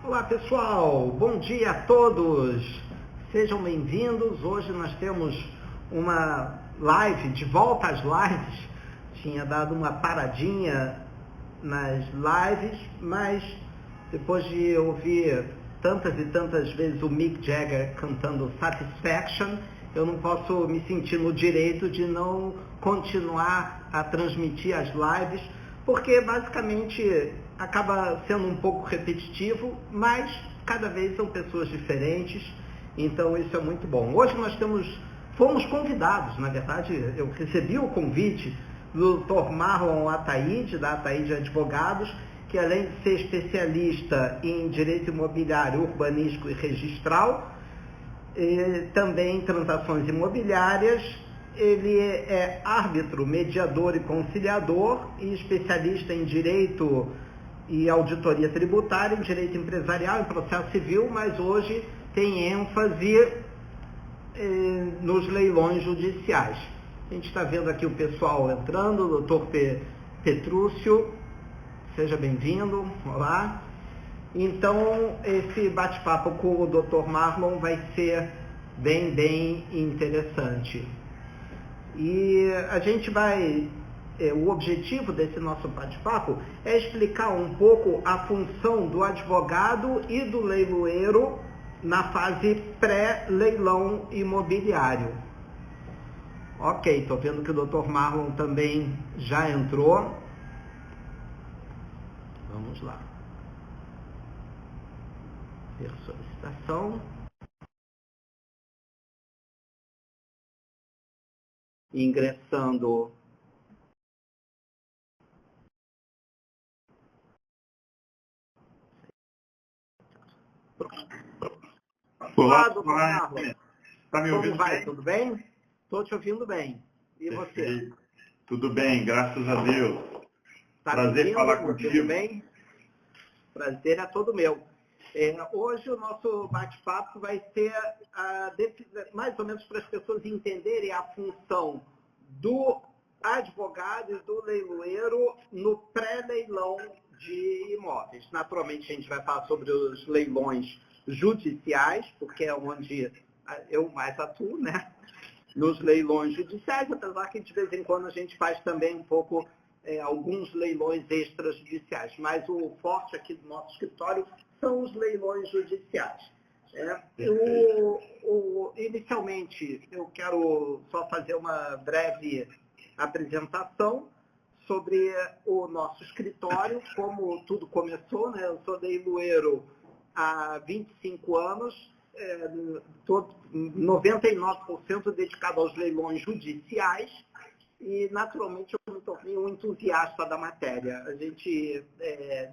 Olá pessoal, bom dia a todos, sejam bem-vindos. Hoje nós temos uma live, de volta às lives. Tinha dado uma paradinha nas lives, mas depois de ouvir tantas e tantas vezes o Mick Jagger cantando Satisfaction, eu não posso me sentir no direito de não continuar a transmitir as lives, porque basicamente acaba sendo um pouco repetitivo, mas cada vez são pessoas diferentes, então isso é muito bom. Hoje nós fomos convidados, na verdade, eu recebi o convite do Dr. Marlon Ataíde, da Ataíde Advogados, que além de ser especialista em direito imobiliário, urbanístico e registral, também em transações imobiliárias, ele é árbitro, mediador e conciliador e especialista em direito e auditoria tributária, em direito empresarial, em processo civil, mas hoje tem ênfase nos leilões judiciais. A gente está vendo aqui o pessoal entrando, o doutor Petrúcio, seja bem-vindo, olá. Então, esse bate-papo com o Dr. Marlon vai ser bem interessante. E a gente o objetivo desse nosso bate-papo é explicar um pouco a função do advogado e do leiloeiro na fase pré-leilão imobiliário. Ok, estou vendo que o Dr. Marlon também já entrou. Vamos lá. Ver solicitação. Ingressando. Olá, doutor Marlon. Está me ouvindo Como vai? bem? Tudo bem? Estou te ouvindo bem. E Perfeito. você? Tudo bem, graças a Deus. Tá Prazer falar tudo contigo. bem? Prazer é todo meu. Hoje o nosso bate-papo vai ser mais ou menos para as pessoas entenderem a função do advogado e do leiloeiro no pré-leilão de imóveis. Naturalmente, a gente vai falar sobre os leilões judiciais, porque é onde eu mais atuo, né? Nos leilões judiciais, apesar que de vez em quando a gente faz também um pouco alguns leilões extrajudiciais, mas o forte aqui do nosso escritório são os leilões judiciais. Inicialmente, eu quero só fazer uma breve apresentação sobre o nosso escritório, como tudo começou, né? Eu sou leiloeiro há 25 anos, 99% dedicado aos leilões judiciais, e naturalmente eu me tornei um entusiasta da matéria. A gente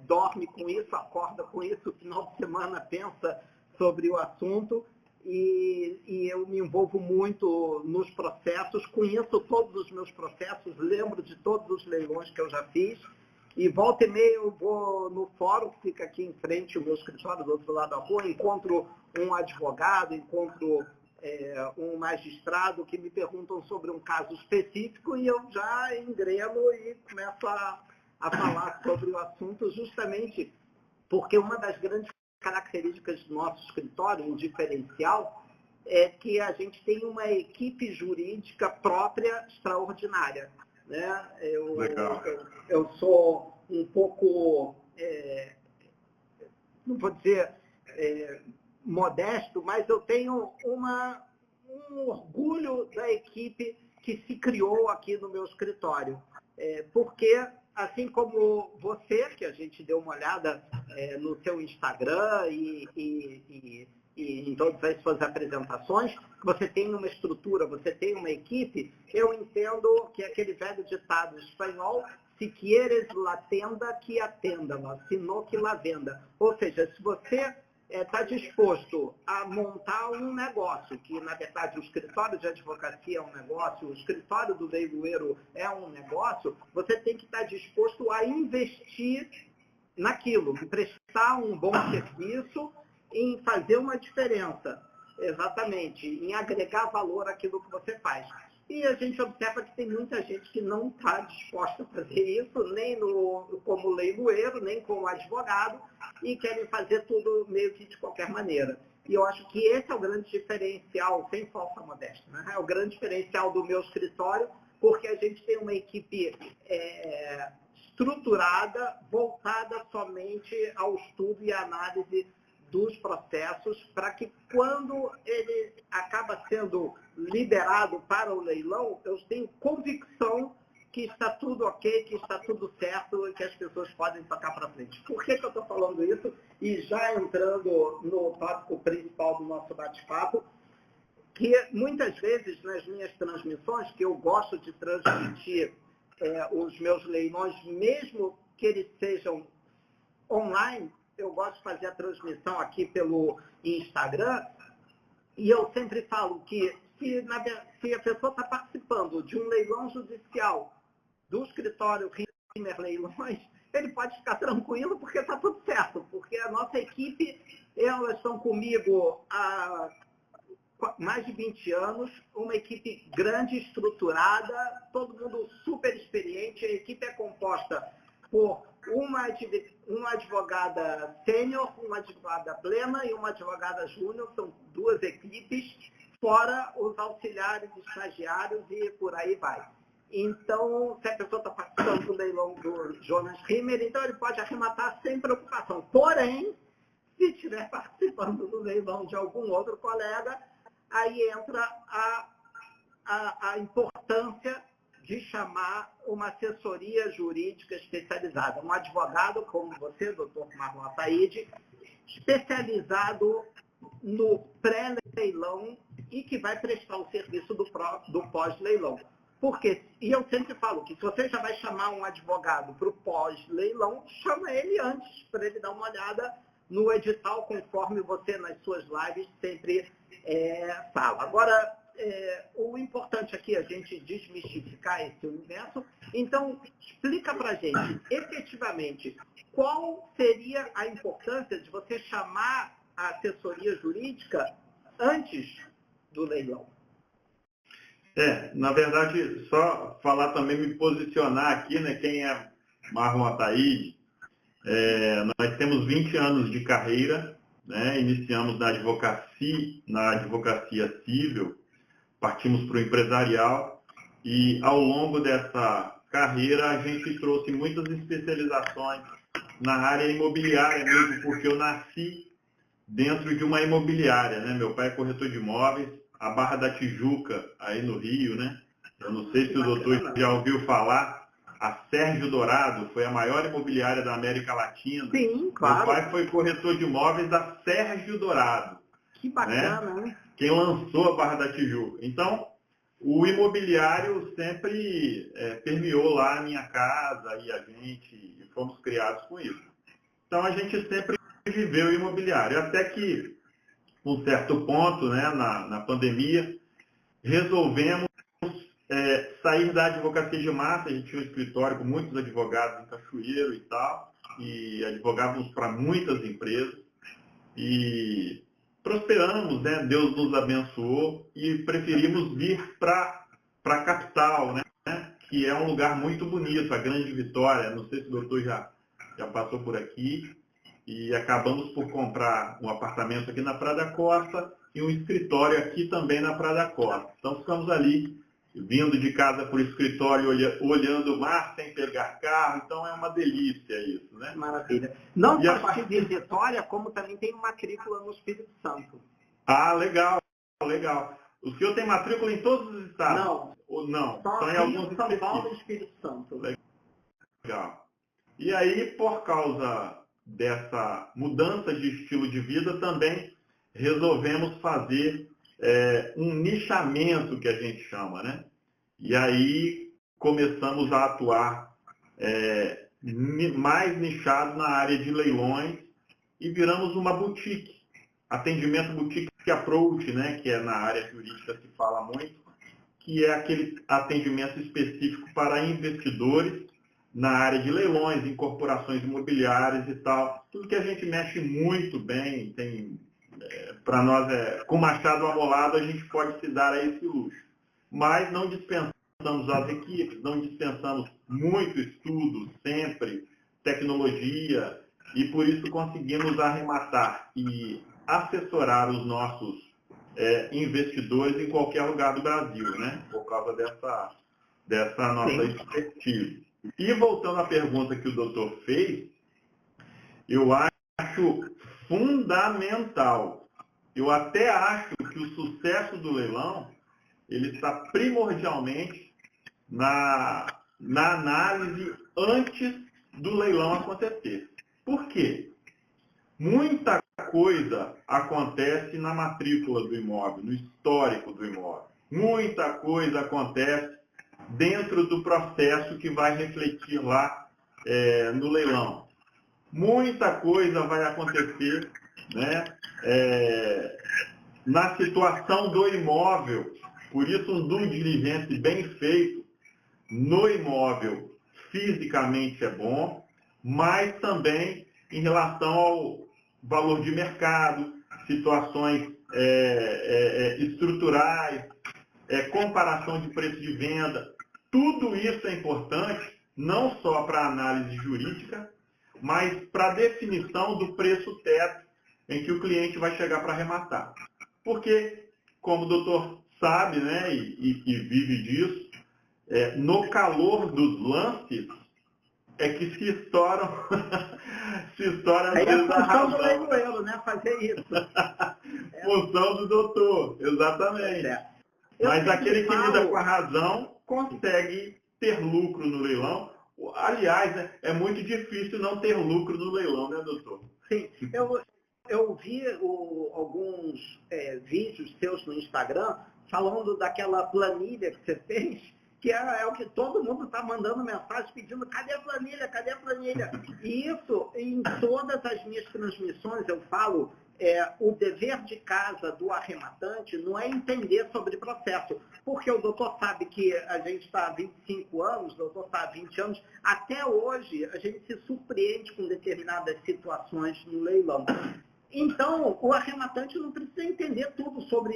dorme com isso, acorda com isso, final de semana pensa sobre o assunto, e eu me envolvo muito nos processos, conheço todos os meus processos, lembro de todos os leilões que eu já fiz, e volta e meia eu vou no fórum, que fica aqui em frente, o meu escritório do outro lado da rua, encontro um advogado, encontro um magistrado que me perguntam sobre um caso específico e eu já engreno e começo a falar sobre o assunto, justamente porque uma das grandes características do nosso escritório, um diferencial, é que a gente tem uma equipe jurídica própria extraordinária. Né? Eu sou um pouco, não vou dizer modesto, mas eu tenho um orgulho da equipe que se criou aqui no meu escritório. Porque, assim como você, que a gente deu uma olhada no seu Instagram e em todas as suas apresentações, você tem uma estrutura, você tem uma equipe, eu entendo que aquele velho ditado espanhol, se quieres la tenda, que atenda, se no que la venda. Ou seja, se você está disposto a montar um negócio, que na verdade o escritório de advocacia é um negócio, o escritório do leiloeiro é um negócio, você tem que estar disposto a investir naquilo, em prestar um bom serviço, em fazer uma diferença, exatamente, em agregar valor àquilo que você faz. E a gente observa que tem muita gente que não está disposta a fazer isso, nem como leiloeiro, nem como advogado, e querem fazer tudo meio que de qualquer maneira. E eu acho que esse é o grande diferencial, sem falsa modéstia, né? É o grande diferencial do meu escritório, porque a gente tem uma equipe estruturada, voltada somente ao estudo e análise dos processos, para que quando ele acaba sendo liberado para o leilão, eu tenho convicção que está tudo ok, que está tudo certo e que as pessoas podem tocar para frente. Por que eu estou falando isso? E já entrando no tópico principal do nosso bate-papo, que muitas vezes nas minhas transmissões, que eu gosto de transmitir os meus leilões, mesmo que eles sejam online, eu gosto de fazer a transmissão aqui pelo Instagram, e eu sempre falo que se a pessoa está participando de um leilão judicial do escritório Rimmer Leilões, ele pode ficar tranquilo porque está tudo certo, porque a nossa equipe, elas estão comigo há mais de 20 anos, uma equipe grande, estruturada, todo mundo super experiente, a equipe é composta por uma advogada sênior, uma advogada plena e uma advogada júnior, são duas equipes, fora os auxiliares, estagiários e por aí vai. Então, se a pessoa está participando do leilão do Jonas Rimmer, então ele pode arrematar sem preocupação. Porém, se estiver participando do leilão de algum outro colega, aí entra a importância de chamar uma assessoria jurídica especializada. Um advogado como você, doutor Marlon Ataíde, especializado no pré-leilão e que vai prestar o serviço do pós-leilão. Porque, e eu sempre falo que se você já vai chamar um advogado para o pós-leilão, chama ele antes, para ele dar uma olhada no edital, conforme você nas suas lives sempre fala. Agora, o importante aqui é a gente desmistificar esse universo. Então, explica para a gente, efetivamente, qual seria a importância de você chamar a assessoria jurídica antes do leilão? Na verdade, só falar também, me posicionar aqui, né, quem é Marlon Ataíde. Nós temos 20 anos de carreira, né, iniciamos na advocacia civil, partimos para o empresarial e ao longo dessa carreira a gente trouxe muitas especializações na área imobiliária mesmo, porque eu nasci dentro de uma imobiliária, né? Meu pai é corretor de imóveis, a Barra da Tijuca, aí no Rio, né? Eu não sei se o doutor já ouviu falar, a Sérgio Dourado foi a maior imobiliária da América Latina. Sim, claro. Meu pai foi corretor de imóveis da Sérgio Dourado. Que bacana, né? Quem lançou a Barra da Tijuca. Então, o imobiliário sempre permeou lá a minha casa e a gente, e fomos criados com isso. Então, a gente sempre viveu o imobiliário, até que, um certo ponto, né, na pandemia, resolvemos sair da advocacia de massa. A gente tinha um escritório com muitos advogados em Cachoeiro e tal, e advogávamos para muitas empresas, e prosperamos, né? Deus nos abençoou e preferimos vir para a capital, né? Que é um lugar muito bonito, a Grande Vitória. Não sei se o doutor já passou por aqui. E acabamos por comprar um apartamento aqui na Praia da Costa e um escritório aqui também na Praia da Costa. Então ficamos ali, vindo de casa para o escritório, olhando o mar sem pegar carro. Então é uma delícia isso, né? Maravilha. Não só estive em Vitória, como também tem matrícula no Espírito Santo. Ah, legal, legal. O senhor tem matrícula em todos os estados? Não. Ou não? Só em alguns São Paulo e Espírito Santo. Legal. E aí, por causa dessa mudança de estilo de vida, também resolvemos fazer um nichamento, que a gente chama, né? E aí começamos a atuar mais nichado na área de leilões e viramos uma boutique, atendimento boutique approach, né? Que é na área jurídica se fala muito, que é aquele atendimento específico para investidores na área de leilões, incorporações imobiliárias e tal. Tudo que a gente mexe muito bem, para nós, com machado amolado, a gente pode se dar a esse luxo. mas não dispensamos as equipes, não dispensamos muito estudo, sempre, tecnologia, e por isso conseguimos arrematar e assessorar os nossos investidores em qualquer lugar do Brasil, né? Por causa dessa nossa expertise. E voltando à pergunta que o doutor fez, eu acho fundamental. Eu até acho que o sucesso do leilão ele está primordialmente na análise antes do leilão acontecer. Por quê? Muita coisa acontece na matrícula do imóvel, no histórico do imóvel. Muita coisa acontece dentro do processo que vai refletir lá no leilão. Muita coisa vai acontecer, né, na situação do imóvel. Por isso, um due diligence bem feito no imóvel fisicamente é bom, mas também em relação ao valor de mercado, situações estruturais, comparação de preço de venda. Tudo isso é importante, não só para a análise jurídica, mas para a definição do preço teto em que o cliente vai chegar para arrematar. Porque, como o doutor sabe, né, e vive disso, no calor dos lances é que se estouram às vezes a razão. Do leiloeiro, né, fazer isso. Função do doutor, exatamente. Mas aquele que lida com a razão consegue ter lucro no leilão. Aliás, né, é muito difícil não ter lucro no leilão, né, doutor? Sim, eu vi alguns vídeos seus no Instagram falando daquela planilha que você fez, que é o que todo mundo está mandando mensagem pedindo, cadê a planilha, cadê a planilha? E isso, em todas as minhas transmissões, eu falo, o dever de casa do arrematante não é entender sobre processo, porque o doutor sabe que a gente está há 25 anos, o doutor está há 20 anos, até hoje a gente se surpreende com determinadas situações no leilão. Então, o arrematante não precisa entender tudo sobre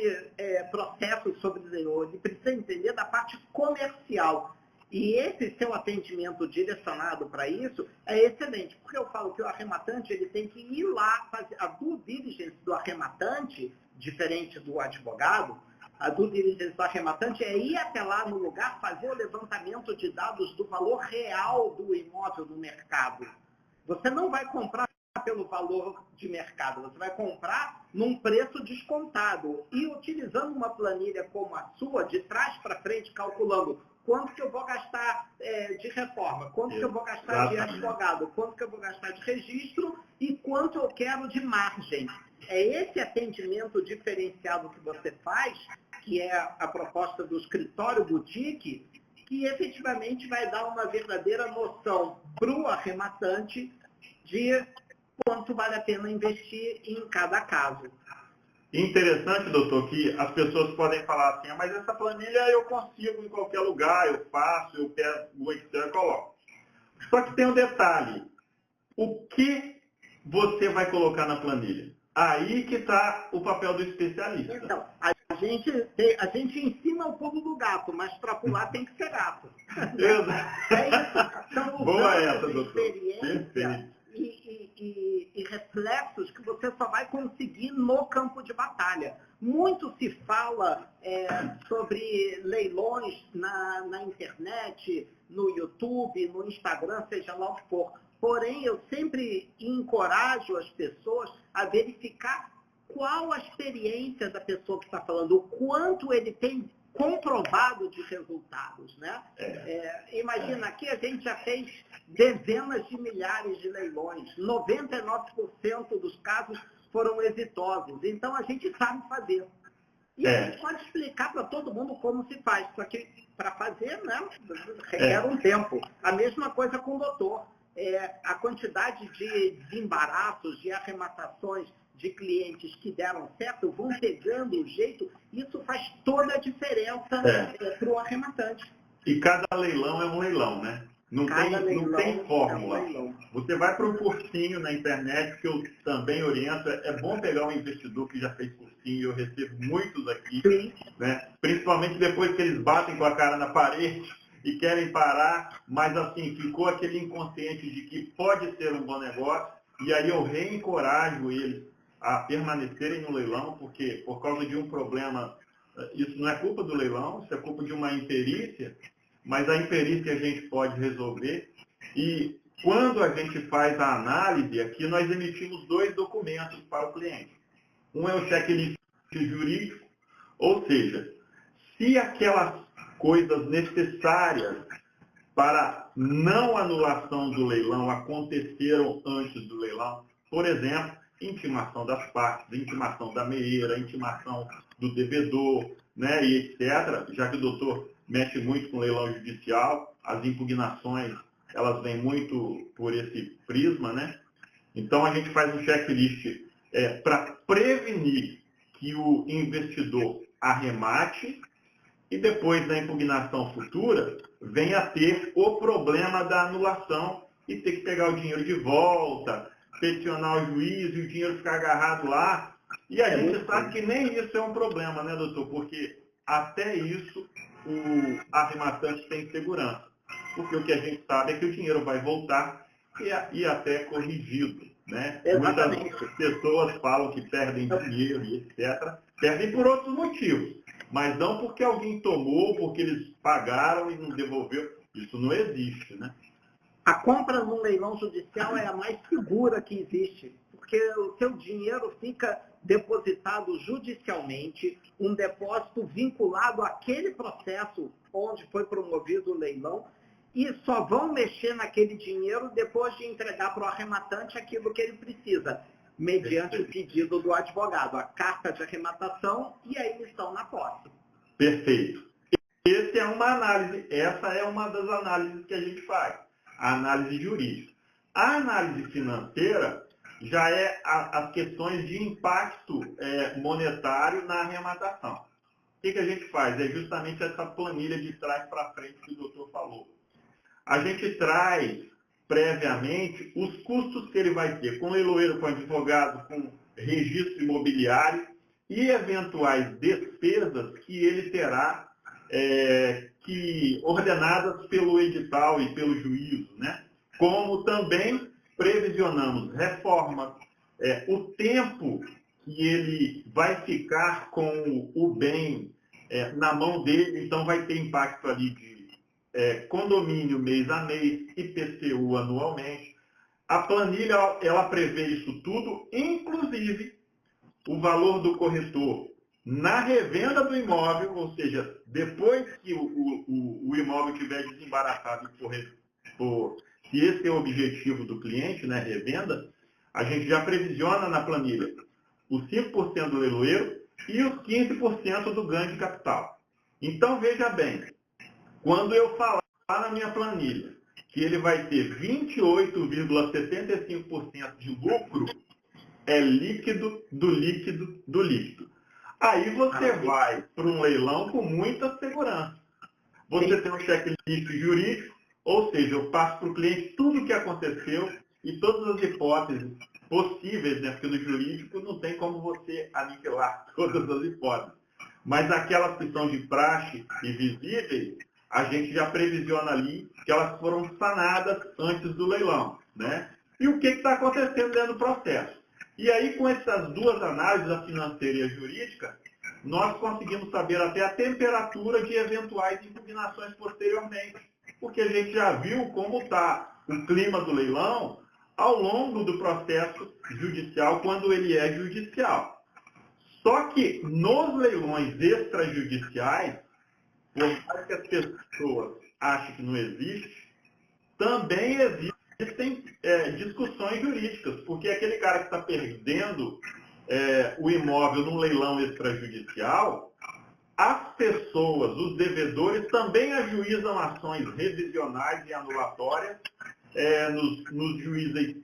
processos sobre leilão, ele precisa entender da parte comercial. E esse seu atendimento direcionado para isso é excelente, porque eu falo que o arrematante ele tem que ir lá fazer a due diligence do arrematante, diferente do advogado. A due diligence do arrematante é ir até lá no lugar, fazer o levantamento de dados do valor real do imóvel no mercado. Você não vai comprar pelo valor de mercado, você vai comprar num preço descontado e utilizando uma planilha como a sua, de trás para frente, calculando quanto que eu vou gastar de reforma, quanto que eu vou gastar de advogado, quanto que eu vou gastar de registro e quanto eu quero de margem. É esse atendimento diferenciado que você faz, que é a proposta do escritório boutique, que efetivamente vai dar uma verdadeira noção para o arrematante de quanto vale a pena investir em cada caso. Interessante, doutor, que as pessoas podem falar assim, mas essa planilha eu consigo em qualquer lugar, eu faço, eu pego o Excel e coloco. Só que tem um detalhe, o que você vai colocar na planilha? Aí que está o papel do especialista. Então, a gente ensina o pulo do gato, mas para pular tem que ser gato. É isso. São Boa essa, de doutor. experiência e reflexos que você só vai conseguir no campo de batalha. Muito se fala sobre leilões na internet, no YouTube, no Instagram, seja lá o que for. Porém, eu sempre encorajo as pessoas a verificar qual a experiência da pessoa que está falando, o quanto ele tem comprovado de resultados, né? Imagina, aqui a gente já fez dezenas de milhares de leilões, 99% dos casos foram exitosos, então a gente sabe fazer. E a gente pode explicar para todo mundo como se faz, só que para fazer, né, requer um tempo. A mesma coisa com o doutor. A quantidade de desembaraços, de arrematações de clientes que deram certo, vão pegando o jeito, isso faz toda a diferença para o arrematante. E cada leilão é um leilão, né? Não tem fórmula. Você vai para um cursinho na internet, que eu também oriento. É bom pegar um investidor que já fez cursinho, eu recebo muitos aqui, né? Principalmente depois que eles batem com a cara na parede e querem parar, mas assim, ficou aquele inconsciente de que pode ser um bom negócio, e aí eu reencorajo eles a permanecerem no leilão, porque por causa de um problema, isso não é culpa do leilão, isso é culpa de uma imperícia, mas a imperícia a gente pode resolver. E quando a gente faz a análise, aqui nós emitimos 2 documentos para o cliente. Um é o checklist jurídico, ou seja, se aquelas coisas necessárias para não anulação do leilão aconteceram antes do leilão, por exemplo, intimação das partes, intimação da meeira, intimação do devedor, né, e etc., já que o doutor mexe muito com leilão judicial, as impugnações, elas vêm muito por esse prisma, né? Então a gente faz um checklist para prevenir que o investidor arremate e depois da impugnação futura venha a ter o problema da anulação e ter que pegar o dinheiro de volta, peticionar o juiz e o dinheiro ficar agarrado lá. E a gente sabe que nem isso é um problema, né, doutor? Porque até isso o arrematante tem segurança. Porque o que a gente sabe é que o dinheiro vai voltar e até corrigido, né? Exatamente. Muitas pessoas falam que perdem dinheiro e etc. Perdem por outros motivos, mas não porque alguém tomou, porque eles pagaram e não devolveu. Isso não existe, né? A compra no leilão judicial é a mais segura que existe, porque o seu dinheiro fica depositado judicialmente, um depósito vinculado àquele processo onde foi promovido o leilão, e só vão mexer naquele dinheiro depois de entregar para o arrematante aquilo que ele precisa, mediante o pedido do advogado, a carta de arrematação e a emissão na posse. Perfeito. Essa é uma das análises que a gente faz, a análise jurídica. A análise financeira já é as questões de impacto monetário na arrematação. O que a gente faz? É justamente essa planilha de trás para frente que o doutor falou. A gente traz previamente os custos que ele vai ter com leiloeiro, com advogado, com registro imobiliário e eventuais despesas que ele terá ordenadas pelo edital e pelo juízo, né? Como também previsionamos reformas, o tempo que ele vai ficar com o bem na mão dele, então vai ter impacto ali de condomínio mês a mês, IPTU anualmente. A planilha, ela prevê isso tudo, inclusive o valor do corretor na revenda do imóvel, ou seja, depois que o imóvel tiver desembaraçado se esse é o objetivo do cliente, né, revenda, a gente já previsiona na planilha os 5% do leiloeiro e os 15% do ganho de capital. Então, veja bem, quando eu falar na minha planilha que ele vai ter 28,75% de lucro, é líquido do líquido do líquido. Aí você vai para um leilão com muita segurança. Você tem um checklist jurídico, ou seja, eu passo para o cliente tudo o que aconteceu e todas as hipóteses possíveis, né? Porque no jurídico não tem como você aniquilar todas as hipóteses. Mas aquelas que são de praxe e visíveis, a gente já previsiona ali que elas foram sanadas antes do leilão, né? E o que está acontecendo dentro do processo? E aí, com essas duas análises, a financeira e a jurídica, nós conseguimos saber até a temperatura de eventuais impugnações posteriormente, porque a gente já viu como está o clima do leilão ao longo do processo judicial, quando ele é judicial. Só que nos leilões extrajudiciais, por mais que as pessoas achem que não existe, também existem discussões jurídicas, porque aquele cara que está perdendo o imóvel num leilão extrajudicial, as pessoas, os devedores, também ajuizam ações revisionais e anulatórias nos juízes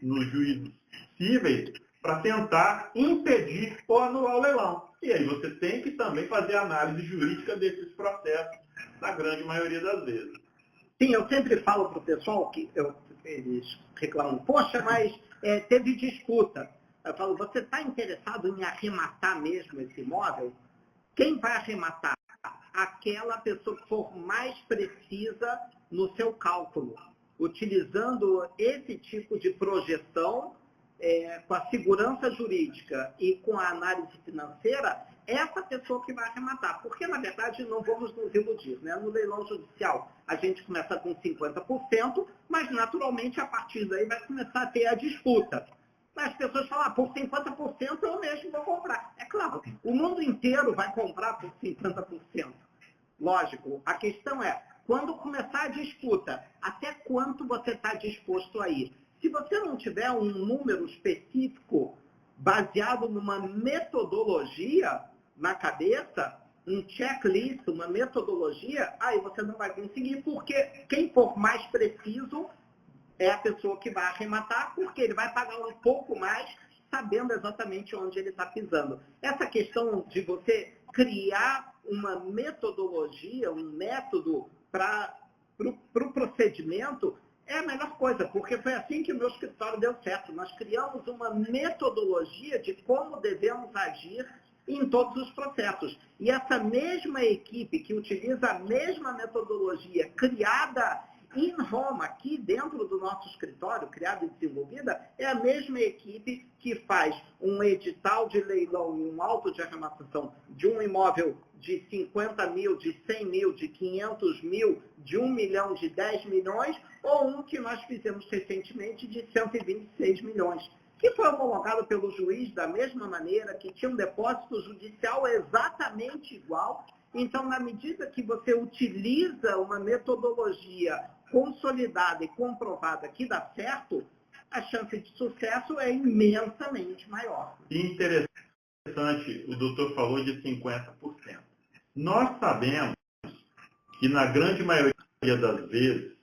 cíveis para tentar impedir ou anular o leilão. E aí você tem que também fazer análise jurídica desses processos, na grande maioria das vezes. Sim, eu sempre falo para o pessoal que eles reclamam, poxa, mas teve disputa. Eu falo, você está interessado em arrematar mesmo esse imóvel? Quem vai arrematar? Aquela pessoa que for mais precisa no seu cálculo, utilizando esse tipo de projeção, com a segurança jurídica e com a análise financeira, essa pessoa que vai arrematar. Porque, na verdade, não vamos nos iludir, né? No leilão judicial, a gente começa com 50%, mas, naturalmente, a partir daí vai começar a ter a disputa. As pessoas falam, por 50% eu mesmo vou comprar. É claro, o mundo inteiro vai comprar por 50%. Lógico, a questão é, quando começar a disputa, até quanto você está disposto a ir? Se você não tiver um número específico baseado numa metodologia na cabeça, um checklist, uma metodologia, aí você não vai conseguir, porque quem for mais preciso é a pessoa que vai arrematar, porque ele vai pagar um pouco mais, sabendo exatamente onde ele está pisando. Essa questão de você criar uma metodologia, um método para o procedimento, é a melhor coisa, porque foi assim que o meu escritório deu certo. Nós criamos uma metodologia de como devemos agir em todos os processos. E essa mesma equipe que utiliza a mesma metodologia criada em Roma, aqui dentro do nosso escritório, criada e desenvolvida, é a mesma equipe que faz um edital de leilão e um auto de arrematação de um imóvel de 50 mil, de 100 mil, de 500 mil, de 1 milhão, de 10 milhões, ou um que nós fizemos recentemente de 126 milhões, que foi homologado pelo juiz da mesma maneira, que tinha um depósito judicial exatamente igual. Então, na medida que você utiliza uma metodologia consolidada e comprovada que dá certo, a chance de sucesso é imensamente maior. Interessante, o doutor falou de 50%. Nós sabemos que, na grande maioria das vezes,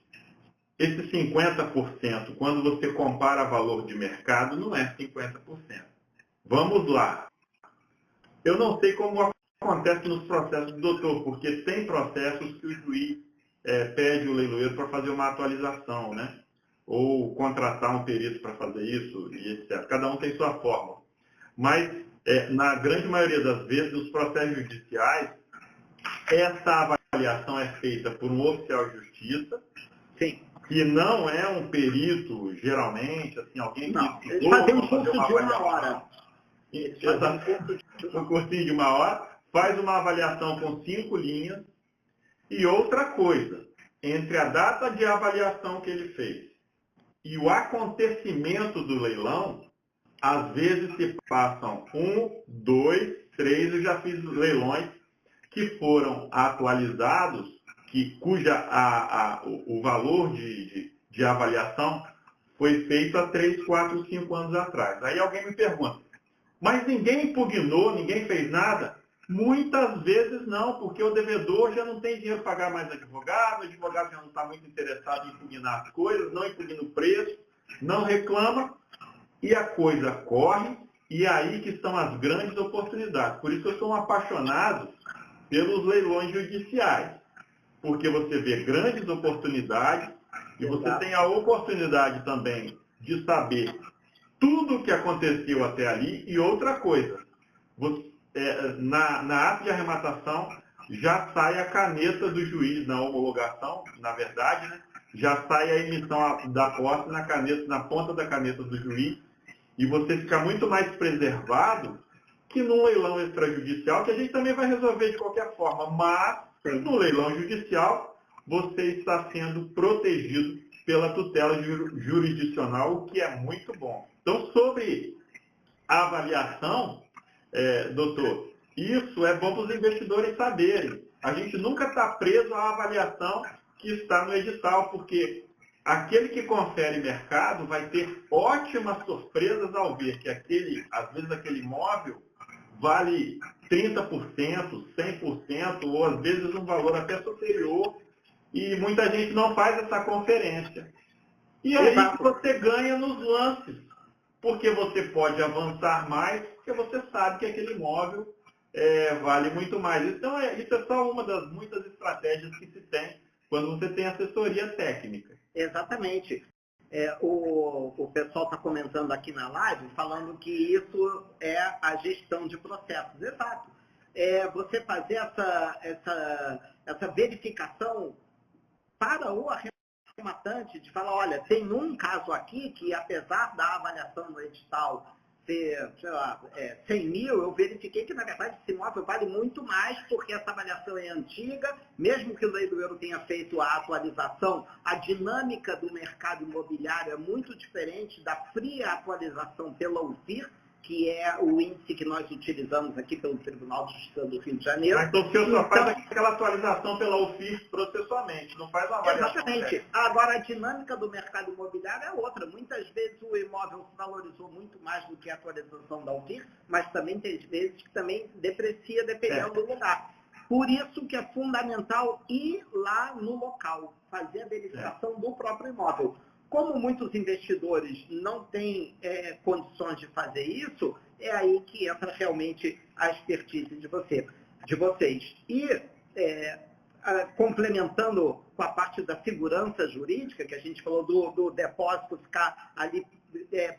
esse 50%, quando você compara valor de mercado, não é 50%. Vamos lá. Eu não sei como acontece nos processos do doutor, porque tem processos que o juiz pede o leiloeiro para fazer uma atualização, né? Ou contratar um perito para fazer isso, e etc. Cada um tem sua forma. Mas, na grande maioria das vezes, nos processos judiciais, essa avaliação é feita por um oficial de justiça, Sim. que não é um perito, geralmente, assim, alguém que estudou, fazem um curso de uma hora. Um cursinho de uma hora, faz uma avaliação com 5 linhas. E outra coisa, entre a data de avaliação que ele fez e o acontecimento do leilão, às vezes se passam 1, 2, 3, eu já fiz leilões que foram atualizados, o valor de avaliação foi feito há 3, 4, 5 anos atrás. Aí alguém me pergunta, mas ninguém impugnou, ninguém fez nada? Muitas vezes não, porque o devedor já não tem dinheiro para pagar mais advogado, o advogado já não está muito interessado em impugnar as coisas, não impugna o preço, não reclama, e a coisa corre, e aí que estão as grandes oportunidades. Por isso que eu sou um apaixonado pelos leilões judiciais, porque você vê grandes oportunidades, e você tem a oportunidade também de saber tudo o que aconteceu até ali, e outra coisa, na ata de arrematação já sai a caneta do juiz na homologação, na verdade, né? Já sai a emissão da posse na ponta da caneta do juiz, e você fica muito mais preservado que num leilão extrajudicial, que a gente também vai resolver de qualquer forma, mas no leilão judicial você está sendo protegido pela tutela jurisdicional, o que é muito bom. Então, sobre a avaliação, doutor, isso é bom para os investidores saberem. A gente nunca está preso à avaliação que está no edital, porque aquele que confere mercado vai ter ótimas surpresas ao ver que às vezes aquele imóvel vale 30%, 100%, ou às vezes um valor até superior, e muita gente não faz essa conferência. E aí você ganha nos lances, porque você pode avançar mais, porque você sabe que aquele imóvel vale muito mais. Então, isso é só uma das muitas estratégias que se tem quando você tem assessoria técnica. Exatamente. O pessoal está comentando aqui na live, falando que isso é a gestão de processos. Exato. Você fazer essa verificação para o arrematante, de falar, olha, tem um caso aqui que, apesar da avaliação no edital ser, sei lá, 100 mil, eu verifiquei que, na verdade, esse imóvel vale muito mais, porque essa avaliação é antiga, mesmo que o leiloeiro tenha feito a atualização, a dinâmica do mercado imobiliário é muito diferente da fria atualização pela UFIR, que é o índice que nós utilizamos aqui pelo Tribunal de Justiça do Rio de Janeiro. Então, o senhor só faz aquela atualização pela UFIR processualmente, não faz uma avaliação. Exatamente. Técnica. Agora, a dinâmica do mercado imobiliário é outra. Muitas vezes o imóvel se valorizou muito mais do que a atualização da UFIR, mas também tem vezes que também deprecia dependendo do lugar. Por isso que é fundamental ir lá no local, fazer a verificação do próprio imóvel. Como muitos investidores não têm condições de fazer isso, é aí que entra realmente a expertise de vocês. E, complementando com a parte da segurança jurídica, que a gente falou do depósito ficar ali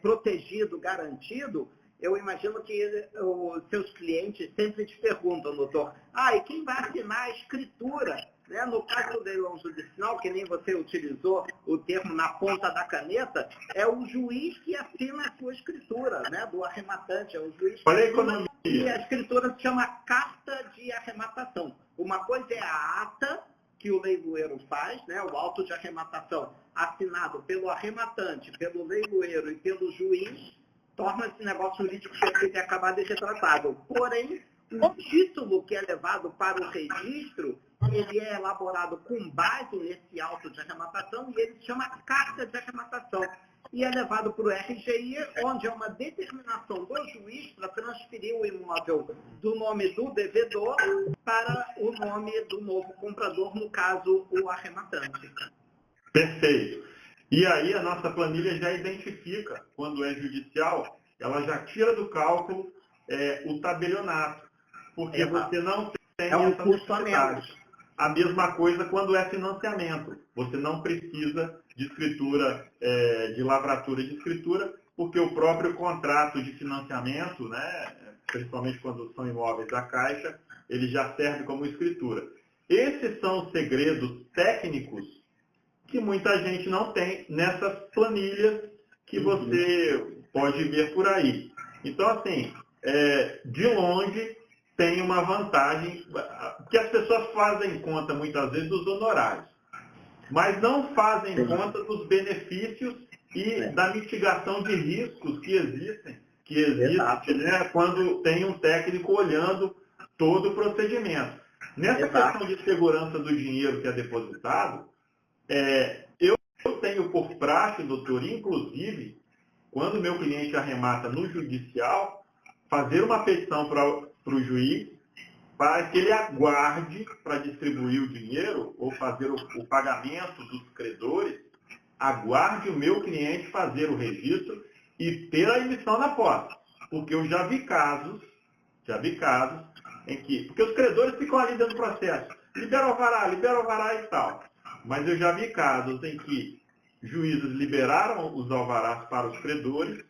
protegido, garantido, eu imagino que os seus clientes sempre te perguntam, doutor, e quem vai assinar a escritura? No caso do leilão judicial, que nem você utilizou o termo na ponta da caneta, é o juiz que assina a sua escritura, do arrematante, é o juiz que assina, e a escritura se chama carta de arrematação. Uma coisa é a ata que o leiloeiro faz, o auto de arrematação assinado pelo arrematante, pelo leiloeiro e pelo juiz, torna esse negócio jurídico perfeito e acabado e retratado. Porém, o título que é levado para o registro, ele é elaborado com base nesse auto de arrematação e ele se chama carta de arrematação. E é levado para o RGI, onde é uma determinação do juiz para transferir o imóvel do nome do devedor para o nome do novo comprador, no caso, o arrematante. Perfeito. E aí a nossa planilha já identifica, quando é judicial, ela já tira do cálculo o tabelionato, porque você não tem essa necessidade. A mesma coisa quando é financiamento. Você não precisa de escritura, de lavratura de escritura, porque o próprio contrato de financiamento, principalmente quando são imóveis da Caixa, ele já serve como escritura. Esses são os segredos técnicos que muita gente não tem nessas planilhas que você pode ver por aí. Então, assim, de longe tem uma vantagem, que as pessoas fazem conta muitas vezes dos honorários, mas não fazem conta dos benefícios e da mitigação de riscos que existem quando tem um técnico olhando todo o procedimento. Nessa questão de segurança do dinheiro que é depositado, eu tenho por praxe, doutor, inclusive, quando o meu cliente arremata no judicial, fazer uma petição para o juiz para que ele aguarde para distribuir o dinheiro ou fazer o pagamento dos credores, aguarde o meu cliente fazer o registro e ter a emissão da posse. Porque eu já vi casos em que... Porque os credores ficam ali dentro do processo. Libera o alvará e tal. Mas eu já vi casos em que juízes liberaram os alvarás para os credores,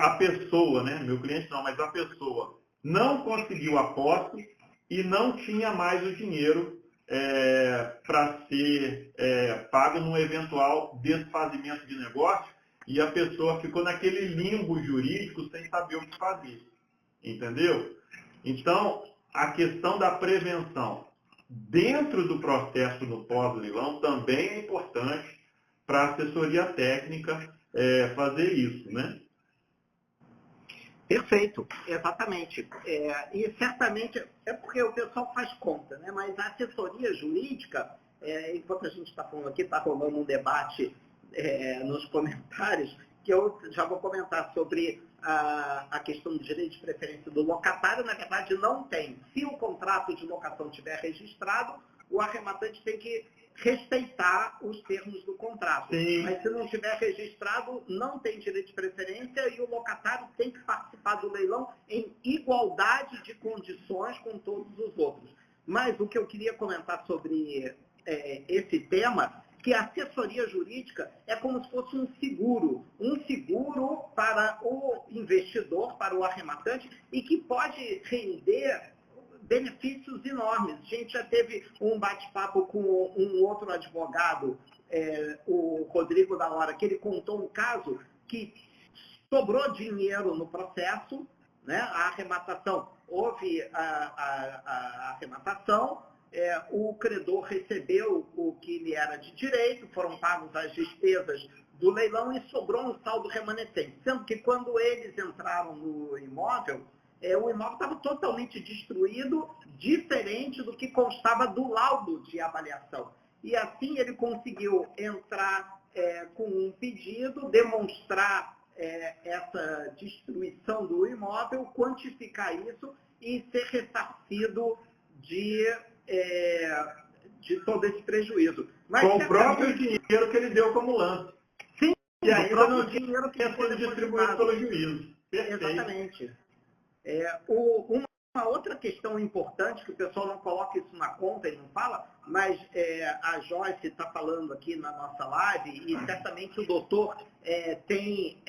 a pessoa, meu cliente não, mas a pessoa não conseguiu a posse e não tinha mais o dinheiro para ser pago num eventual desfazimento de negócio, e a pessoa ficou naquele limbo jurídico sem saber o que fazer. Entendeu? Então, a questão da prevenção dentro do processo do pós-leilão também é importante para a assessoria técnica fazer isso, Perfeito, exatamente. E certamente é porque o pessoal faz conta, mas a assessoria jurídica, enquanto a gente está falando aqui, está rolando um debate nos comentários, que eu já vou comentar sobre a questão do direito de preferência do locatário. Na verdade, não tem. Se o contrato de locação estiver registrado, o arrematante tem que respeitar os termos do contrato. Sim. Mas se não estiver registrado, não tem direito de preferência e o locatário tem que participar do leilão em igualdade de condições com todos os outros. Mas o que eu queria comentar sobre esse tema, que a assessoria jurídica é como se fosse um seguro para o investidor, para o arrematante, e que pode render benefícios enormes. A gente já teve um bate-papo com um outro advogado, o Rodrigo da Hora, que ele contou um caso que sobrou dinheiro no processo, né? A arrematação, houve a arrematação, o credor recebeu o que lhe era de direito, foram pagos as despesas do leilão e sobrou um saldo remanescente. Sendo que quando eles entraram no imóvel, o imóvel estava totalmente destruído, diferente do que constava do laudo de avaliação. E assim ele conseguiu entrar com um pedido, demonstrar essa destruição do imóvel, quantificar isso e ser ressarcido de todo esse prejuízo. Mas, com o próprio dinheiro que ele deu como lance. Sim, e ainda não dinheiro que tinha sido distribuído pelo juízo. Perfeito. Exatamente. Uma outra questão importante, que o pessoal não coloca isso na conta e não fala, mas a Joyce está falando aqui na nossa live, e certamente o doutor tem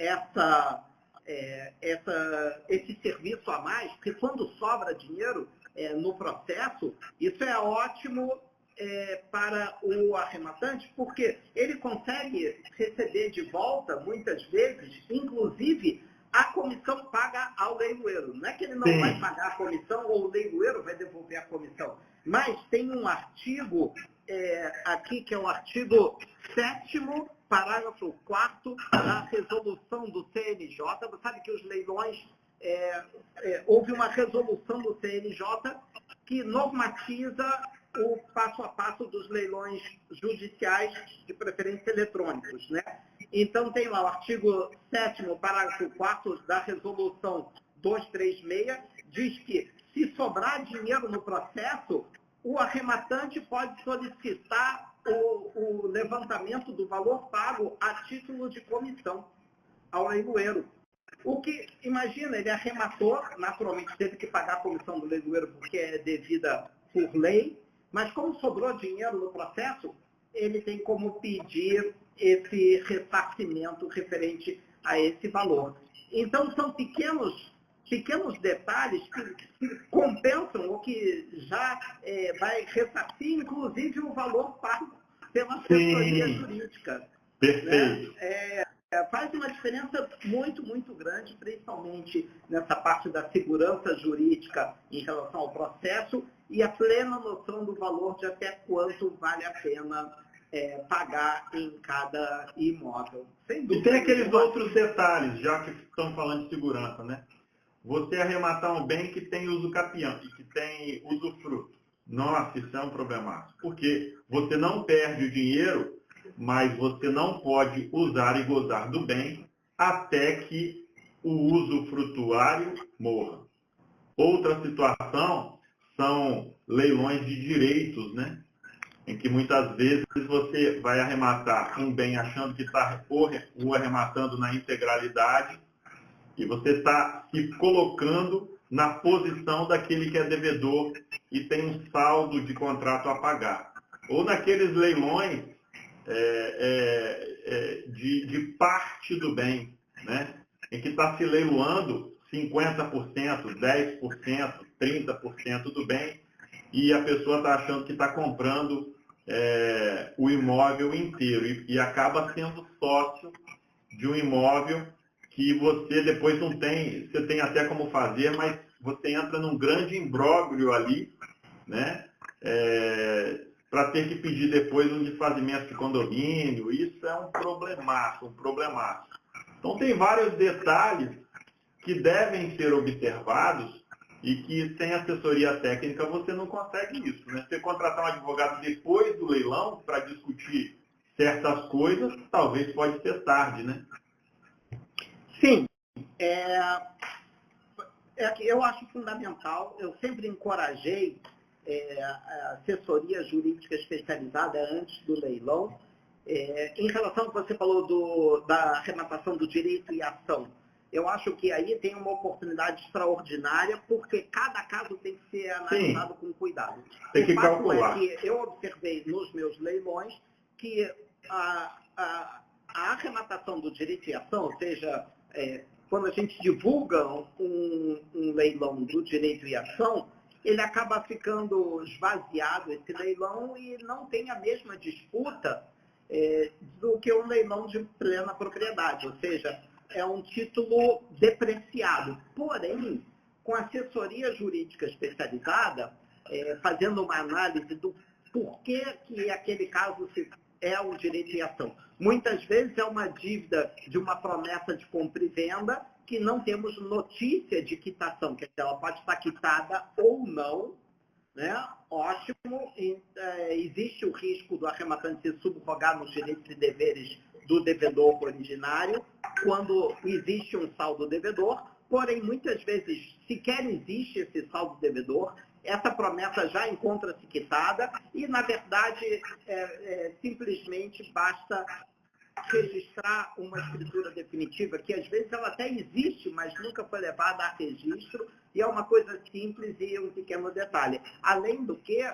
esse serviço a mais, porque quando sobra dinheiro no processo, isso é ótimo para o arrematante, porque ele consegue receber de volta, muitas vezes, inclusive, a comissão paga ao leiloeiro. Não é que ele não vai pagar a comissão ou o leiloeiro vai devolver a comissão. Mas tem um artigo aqui, que é o artigo 7º, parágrafo 4º da resolução do CNJ. Você sabe que os leilões, houve uma resolução do CNJ que normatiza o passo a passo dos leilões judiciais, de preferência eletrônicos, né? Então, tem lá o artigo 7º, parágrafo 4º da resolução 236, diz que, se sobrar dinheiro no processo, o arrematante pode solicitar o levantamento do valor pago a título de comissão ao leiloeiro. O que, imagina, ele arrematou, naturalmente teve que pagar a comissão do leiloeiro porque é devida por lei, mas como sobrou dinheiro no processo, ele tem como pedir esse ressarcimento referente a esse valor. Então, são pequenos detalhes que compensam ou que já vai ressarcir, inclusive, o valor pago pela assessoria jurídica. Perfeito. Né? Faz uma diferença muito, muito grande, principalmente nessa parte da segurança jurídica em relação ao processo e a plena noção do valor de até quanto vale a pena pagar em cada imóvel. Sem dúvida. E tem aqueles outros detalhes, já que estamos falando de segurança, né? Você arrematar um bem que tem uso capião e que tem usufruto. Nossa, isso é um problemaço. Porque você não perde o dinheiro, mas você não pode usar e gozar do bem até que o usufrutuário morra. Outra situação são leilões de direitos, né? Em que muitas vezes você vai arrematar um bem achando que está o arrematando na integralidade e você está se colocando na posição daquele que é devedor e tem um saldo de contrato a pagar. Ou naqueles leilões de parte do bem, né? Em que está se leiloando 50%, 10%, 30% do bem e a pessoa está achando que está comprando o imóvel inteiro e acaba sendo sócio de um imóvel que você depois não tem, você tem até como fazer, mas você entra num grande imbróglio ali, né? Para ter que pedir depois um desfazimento de condomínio, isso é um problemaço, Então tem vários detalhes que devem ser observados e que sem assessoria técnica você não consegue isso, né? Você contratar um advogado depois do leilão para discutir certas coisas, talvez pode ser tarde, né? Sim. Eu acho fundamental, eu sempre encorajei a assessoria jurídica especializada antes do leilão. Em relação ao que você falou da arrematação do direito e ação, eu acho que aí tem uma oportunidade extraordinária, porque cada caso tem que ser analisado com cuidado. Tem que o fato calcular. é que eu observei nos meus leilões que a arrematação do direito de ação, ou seja, quando a gente divulga um leilão do direito de ação, ele acaba ficando esvaziado, esse leilão, e não tem a mesma disputa do que um leilão de plena propriedade, ou seja, é um título depreciado. Porém, com assessoria jurídica especializada, fazendo uma análise do porquê que aquele caso é um direito de ação. Muitas vezes é uma dívida de uma promessa de compra e venda que não temos notícia de quitação, quer dizer, ela pode estar quitada ou não, né? Ótimo, existe o risco do arrematante se subrogar nos direitos e deveres do devedor originário, quando existe um saldo devedor, porém, muitas vezes, sequer existe esse saldo devedor, essa promessa já encontra-se quitada e, na verdade, simplesmente basta registrar uma escritura definitiva, que às vezes ela até existe, mas nunca foi levada a registro, e é uma coisa simples e um pequeno detalhe. Além do que,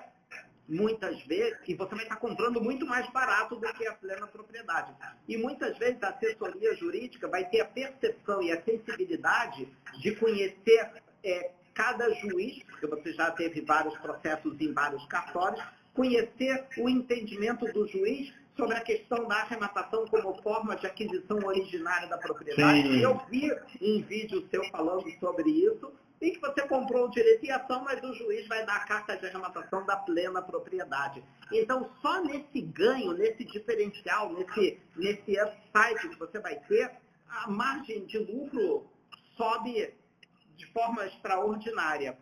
muitas vezes, e você vai estar comprando muito mais barato do que a plena propriedade. E muitas vezes a assessoria jurídica vai ter a percepção e a sensibilidade de conhecer cada juiz, porque você já teve vários processos em vários cartórios, conhecer o entendimento do juiz sobre a questão da arrematação como forma de aquisição originária da propriedade. Sim. Eu vi um vídeo seu falando sobre isso, e que você comprou o direito de ação, mas o juiz vai dar a carta de arrematação da plena propriedade. Então, só nesse ganho, nesse diferencial, nesse upside que você vai ter, a margem de lucro sobe de forma extraordinária.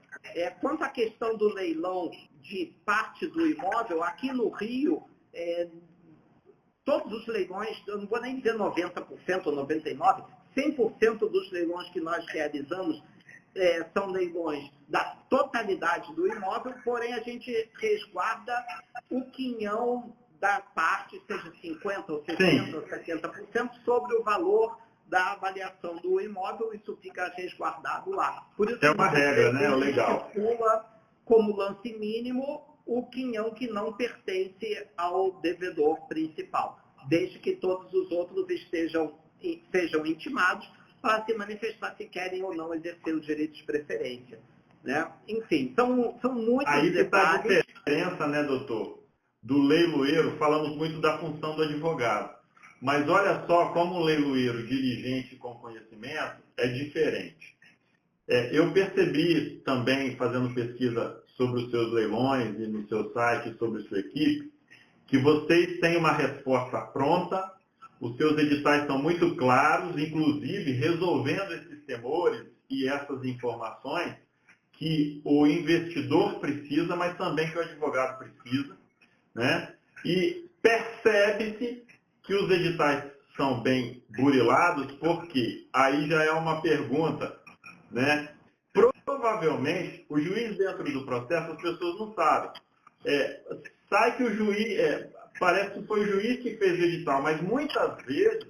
Quanto à questão do leilão de parte do imóvel, aqui no Rio, todos os leilões, eu não vou nem dizer 90% ou 99%, 100% dos leilões que nós realizamos são leilões da totalidade do imóvel, porém a gente resguarda o quinhão da parte, seja 50% ou 60% ou 70%, sobre o valor da avaliação do imóvel, isso fica resguardado lá. Por isso, é uma regra, né? Legal. Pula como lance mínimo o quinhão que não pertence ao devedor principal, desde que todos os outros sejam intimados para se manifestar se querem ou não exercer o direito de preferência. Né? Enfim, são muitos Aí que está a detalhes. diferença, né, doutor? Do leiloeiro, falamos muito da função do advogado. Mas olha só como o leiloeiro dirigente com conhecimento é diferente. Eu percebi também, fazendo pesquisa sobre os seus leilões e no seu site, sobre sua equipe, que vocês têm uma resposta pronta, os seus editais são muito claros, inclusive resolvendo esses temores e essas informações que o investidor precisa, mas também que o advogado precisa, né? E percebe-se que os editais são bem burilados, porque aí já é uma pergunta, né? Provavelmente, o juiz dentro do processo, as pessoas não sabem. Sai que o juiz, parece que foi o juiz que fez o edital, mas muitas vezes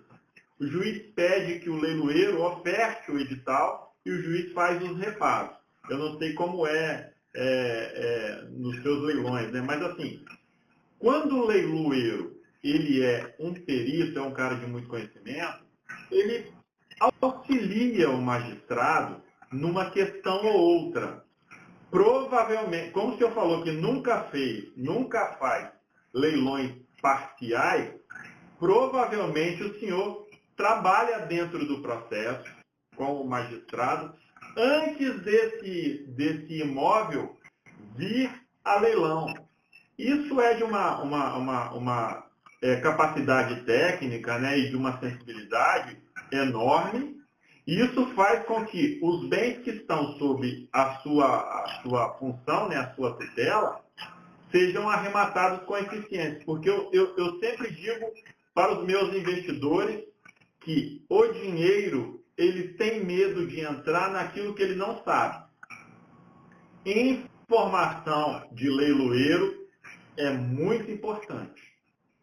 o juiz pede que o leiloeiro oferte o edital e o juiz faz os reparos. Eu não sei como nos seus leilões, né? Mas assim, quando o leiloeiro ele é um perito, é um cara de muito conhecimento, ele auxilia o magistrado numa questão ou outra. Provavelmente, como o senhor falou que nunca faz leilões parciais, provavelmente o senhor trabalha dentro do processo com o magistrado antes desse imóvel vir a leilão. Isso é de uma capacidade técnica, né, e de uma sensibilidade enorme. Isso faz com que os bens que estão sob a sua função, né, a sua tutela, sejam arrematados com eficiência. Porque eu sempre digo para os meus investidores que o dinheiro, ele tem medo de entrar naquilo que ele não sabe. Informação de leiloeiro é muito importante.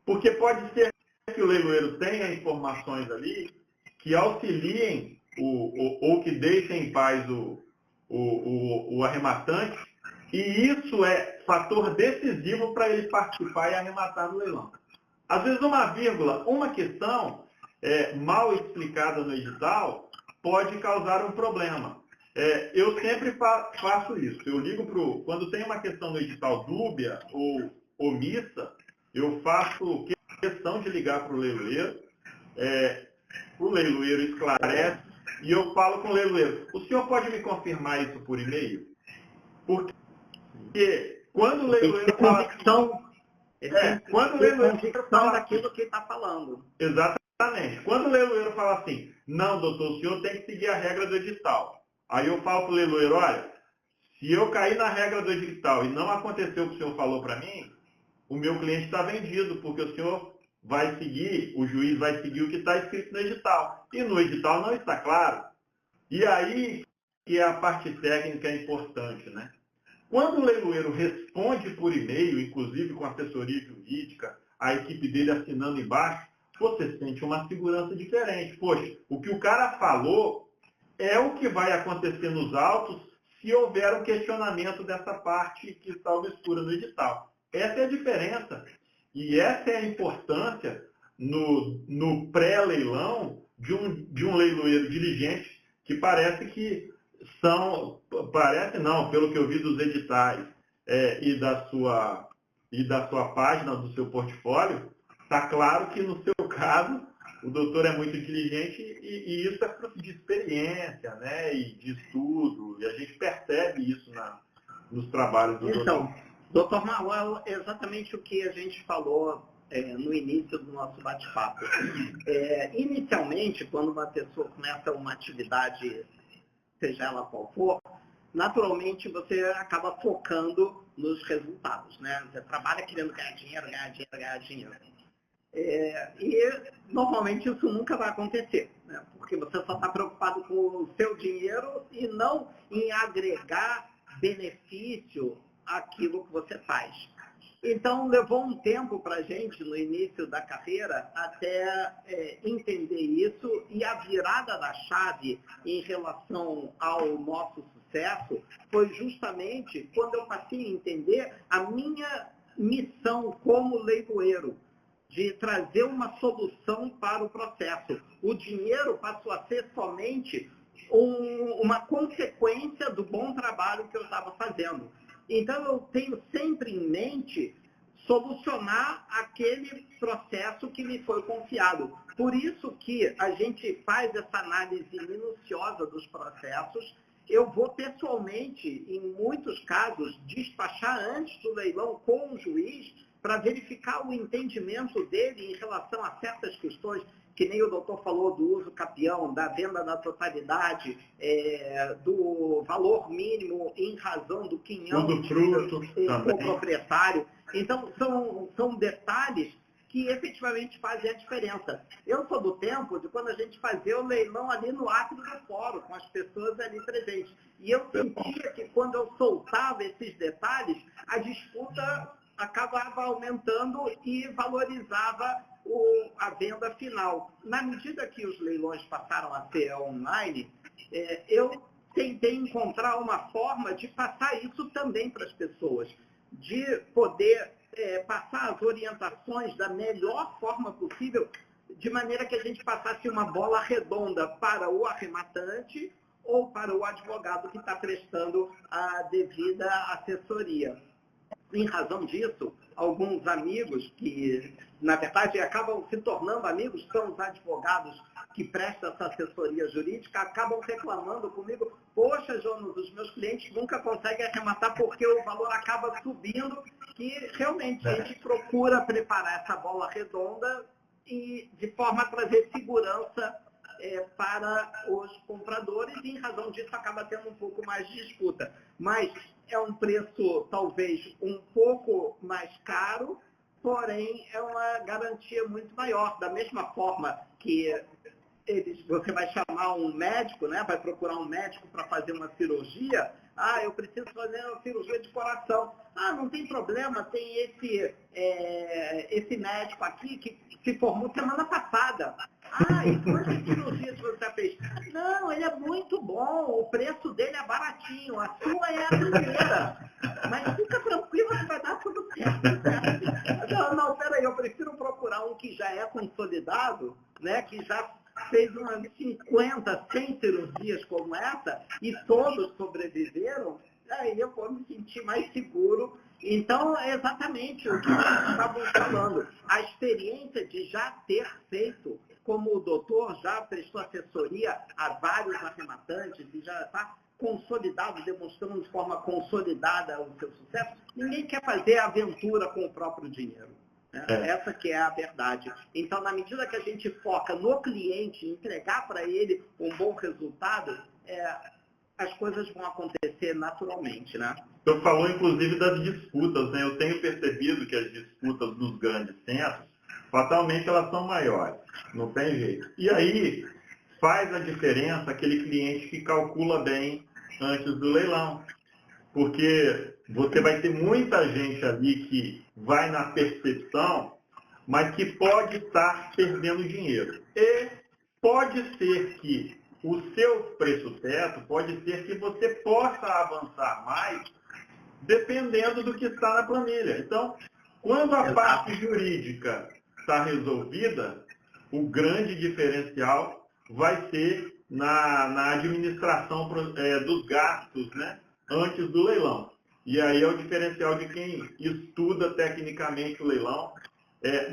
Porque pode ser que o leiloeiro tenha informações ali que auxiliem ou que deixa em paz o arrematante, e isso é fator decisivo para ele participar e arrematar no leilão. Às vezes uma vírgula, uma questão mal explicada no edital pode causar um problema. Eu sempre faço isso. Eu ligo quando tem uma questão no edital dúbia ou omissa, eu faço questão de ligar para o leiloeiro, o leiloeiro esclarece e eu falo com o leiloeiro, o senhor pode me confirmar isso por e-mail? Porque quando o leiloeiro fala... Quando o leiloeiro fala daquilo que está falando. Exatamente. Quando o leiloeiro fala assim, não, doutor, o senhor tem que seguir a regra do edital. Aí eu falo para o leiloeiro, olha, se eu cair na regra do edital e não aconteceu o que o senhor falou para mim, o meu cliente está vendido, porque o senhor vai seguir, o juiz vai seguir o que está escrito no edital. E no edital não está claro. E aí que a parte técnica é importante, né? Quando o leiloeiro responde por e-mail, inclusive com assessoria jurídica, a equipe dele assinando embaixo, você sente uma segurança diferente. Poxa, o que o cara falou é o que vai acontecer nos autos se houver um questionamento dessa parte que está obscura no edital. Essa é a diferença. E essa é a importância no pré-leilão de um leiloeiro diligente que parece não, pelo que eu vi dos editais e da sua página, do seu portfólio, está claro que no seu caso o doutor é muito diligente e isso é fruto de experiência, né, e de estudo, e a gente percebe isso nos trabalhos do doutor. Então, doutor Manuel, exatamente o que a gente falou no início do nosso bate-papo. Inicialmente, quando uma pessoa começa uma atividade, seja ela qual for, naturalmente você acaba focando nos resultados, né? Você trabalha querendo ganhar dinheiro, ganhar dinheiro, ganhar dinheiro. E normalmente isso nunca vai acontecer, né? Porque você só está preocupado com o seu dinheiro e não em agregar benefício àquilo que você faz. Então, levou um tempo para a gente, no início da carreira, até entender isso, e a virada da chave em relação ao nosso sucesso foi justamente quando eu passei a entender a minha missão como leiloeiro, de trazer uma solução para o processo. O dinheiro passou a ser somente uma consequência do bom trabalho que eu estava fazendo. Então, eu tenho sempre em mente solucionar aquele processo que me foi confiado. Por isso que a gente faz essa análise minuciosa dos processos. Eu vou pessoalmente, em muitos casos, despachar antes do leilão com o juiz para verificar o entendimento dele em relação a certas questões, que nem o doutor falou do uso capião, da venda na totalidade, do valor mínimo em razão do quinhão do proprietário. Então, são detalhes que efetivamente fazem a diferença. Eu sou do tempo de quando a gente fazia o leilão ali no átrio do fórum, com as pessoas ali presentes. E eu sentia que quando eu soltava esses detalhes, a disputa acabava aumentando e valorizava a venda final. Na medida que os leilões passaram a ser online, eu tentei encontrar uma forma de passar isso também para as pessoas, de poder passar as orientações da melhor forma possível, de maneira que a gente passasse uma bola redonda para o arrematante ou para o advogado que está prestando a devida assessoria. Em razão disso, alguns amigos que, na verdade, acabam se tornando amigos, são os advogados que prestam essa assessoria jurídica, acabam reclamando comigo: poxa, Jonas, os meus clientes nunca conseguem arrematar porque o valor acaba subindo, que realmente a gente procura preparar essa bola redonda e de forma a trazer segurança para os compradores, e em razão disso acaba tendo um pouco mais de disputa. Mas é um preço talvez um pouco mais caro, porém é uma garantia muito maior. Da mesma forma que você vai chamar um médico, né, vai procurar um médico para fazer uma cirurgia, eu preciso fazer uma cirurgia de coração. Não tem problema, tem esse médico aqui que se formou semana passada. Ah, e quantas cirurgias você fez? Não, ele é muito bom, o preço dele é baratinho, a sua é a primeira. Mas fica tranquilo que vai dar tudo certo. Não, peraí, eu prefiro procurar um que já é consolidado, né, que já fez umas 50, 100 cirurgias como essa, e todos sobreviveram, aí eu vou me sentir mais seguro. Então, é exatamente o que vocês estavam falando. A experiência de já ter feito, como o doutor já prestou assessoria a vários arrematantes e já está consolidado, demonstrando de forma consolidada o seu sucesso, ninguém quer fazer aventura com o próprio dinheiro. Essa que é a verdade. Então, na medida que a gente foca no cliente, entregar para ele um bom resultado, as coisas vão acontecer naturalmente, né? Você falou, inclusive, das disputas, né? Eu tenho percebido que as disputas dos grandes centros, fatalmente elas são maiores, não tem jeito. E aí faz a diferença aquele cliente que calcula bem antes do leilão. Porque você vai ter muita gente ali que vai na percepção, mas que pode estar perdendo dinheiro. E pode ser que o seu preço teto, pode ser que você possa avançar mais, dependendo do que está na planilha. Então, quando a parte jurídica está resolvida, o grande diferencial vai ser na administração dos gastos, né, antes do leilão. E aí é o diferencial de quem estuda tecnicamente o leilão.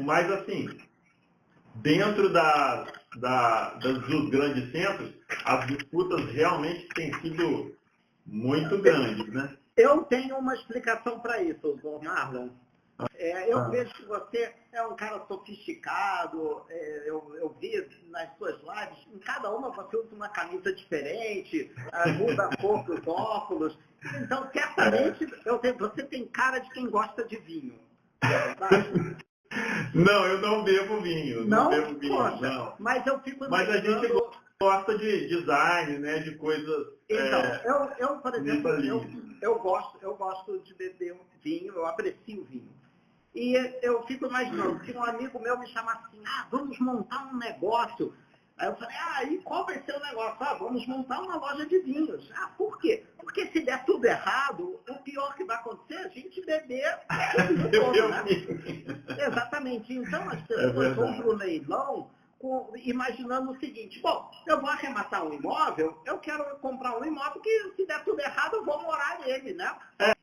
Mas, assim, dentro dos grandes centros, as disputas realmente têm sido muito grandes, né? Eu tenho uma explicação para isso, doutor Marlon. Eu vejo que você é um cara sofisticado, eu vi nas suas lives, em cada uma você usa uma camisa diferente, muda a cor dos óculos. Então, certamente, você tem cara de quem gosta de vinho. É verdade? Não, eu não bebo vinho. Não bebo vinho, poxa, não. Mas eu fico Mas a gente gosta de design, né? De coisas. Então, eu por exemplo, eu gosto de beber vinho, eu aprecio vinho. E eu fico imaginando, se um amigo meu me chamar assim, vamos montar um negócio. Aí eu falei, e qual vai ser o negócio? Vamos montar uma loja de vinhos. Por quê? Porque se der tudo errado, o pior que vai acontecer é a gente beber todo, né? Exatamente. Então as pessoas vão para o leilão imaginando o seguinte, bom, eu vou arrematar um imóvel, eu quero comprar um imóvel que se der tudo errado eu vou morar nele, né?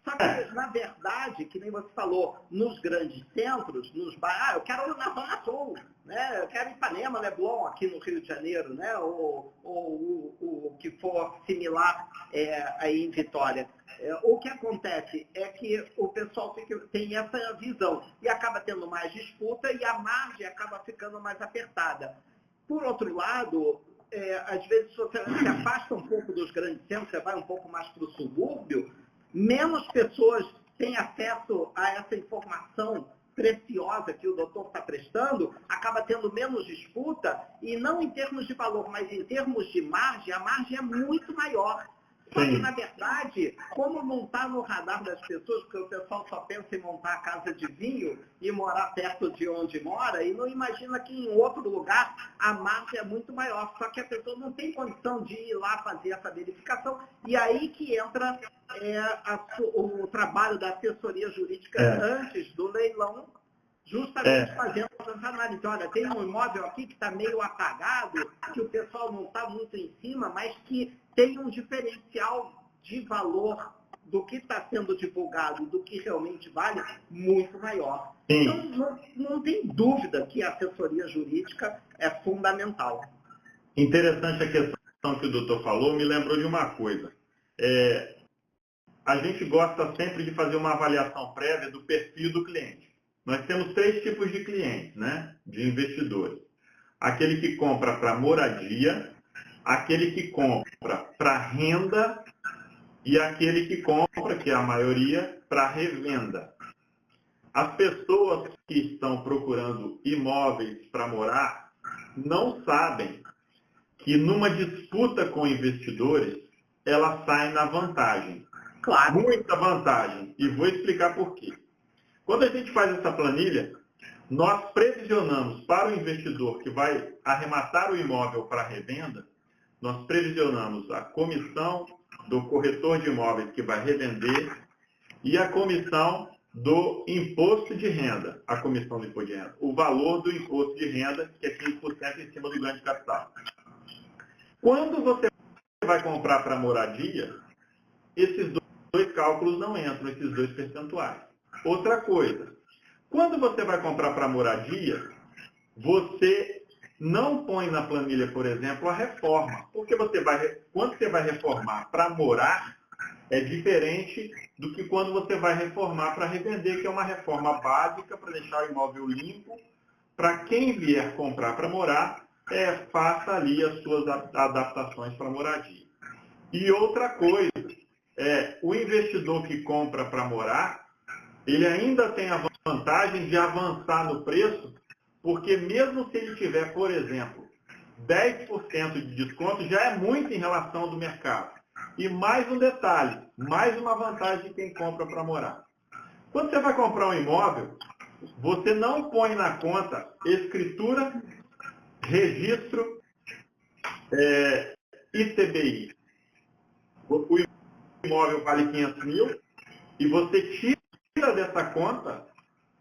Só que, na verdade, que nem você falou, nos grandes centros, nos bairros, eu quero na Zona Sul, né? Eu quero Ipanema, Leblon, aqui no Rio de Janeiro, né? Ou o que for similar aí em Vitória. O que acontece é que o pessoal tem essa visão e acaba tendo mais disputa e a margem acaba ficando mais apertada. Por outro lado, às vezes você se afasta um pouco dos grandes centros, você vai um pouco mais para o subúrbio, menos pessoas têm acesso a essa informação preciosa que o doutor está prestando, acaba tendo menos disputa, e não em termos de valor, mas em termos de margem, a margem é muito maior. Só que, na verdade, como não está no radar das pessoas, porque o pessoal só pensa em montar a casa de vinho e morar perto de onde mora, e não imagina que em outro lugar a margem é muito maior. Só que a pessoa não tem condição de ir lá fazer essa verificação. E aí que entra o trabalho da assessoria jurídica antes do leilão, justamente fazendo essa análise. Olha, tem um imóvel aqui que está meio apagado, que o pessoal não está muito em cima, mas que tem um diferencial de valor do que está sendo divulgado, do que realmente vale, muito maior. Sim. Então, não tem dúvida que a assessoria jurídica é fundamental. Interessante a questão que o doutor falou, me lembrou de uma coisa. A gente gosta sempre de fazer uma avaliação prévia do perfil do cliente. Nós temos 3 tipos de clientes, né, de investidores. Aquele que compra para moradia, aquele que compra para renda e aquele que compra, que é a maioria, para revenda. As pessoas que estão procurando imóveis para morar não sabem que numa disputa com investidores, ela sai na vantagem. Claro. Muita vantagem. E vou explicar por quê. Quando a gente faz essa planilha, nós previsionamos para o investidor que vai arrematar o imóvel para revenda, nós previsionamos a comissão do corretor de imóveis que vai revender e a comissão do imposto de renda, a comissão do imposto de renda, o valor do imposto de renda, que é 15% em cima do ganho de capital. Quando você vai comprar para moradia, esses dois cálculos não entram, esses dois percentuais. Outra coisa, quando você vai comprar para moradia, você não põe na planilha, por exemplo, a reforma. Porque quando você vai reformar para morar, é diferente do que quando você vai reformar para revender, que é uma reforma básica para deixar o imóvel limpo. Para quem vier comprar para morar, faça ali as suas adaptações para moradia. E outra coisa, o investidor que compra para morar, ele ainda tem a vantagem de avançar no preço, porque mesmo se ele tiver, por exemplo, 10% de desconto, já é muito em relação ao do mercado. E mais um detalhe, mais uma vantagem de quem compra para morar. Quando você vai comprar um imóvel, você não põe na conta escritura, registro, ITBI. O imóvel vale 500 mil e você tira dessa conta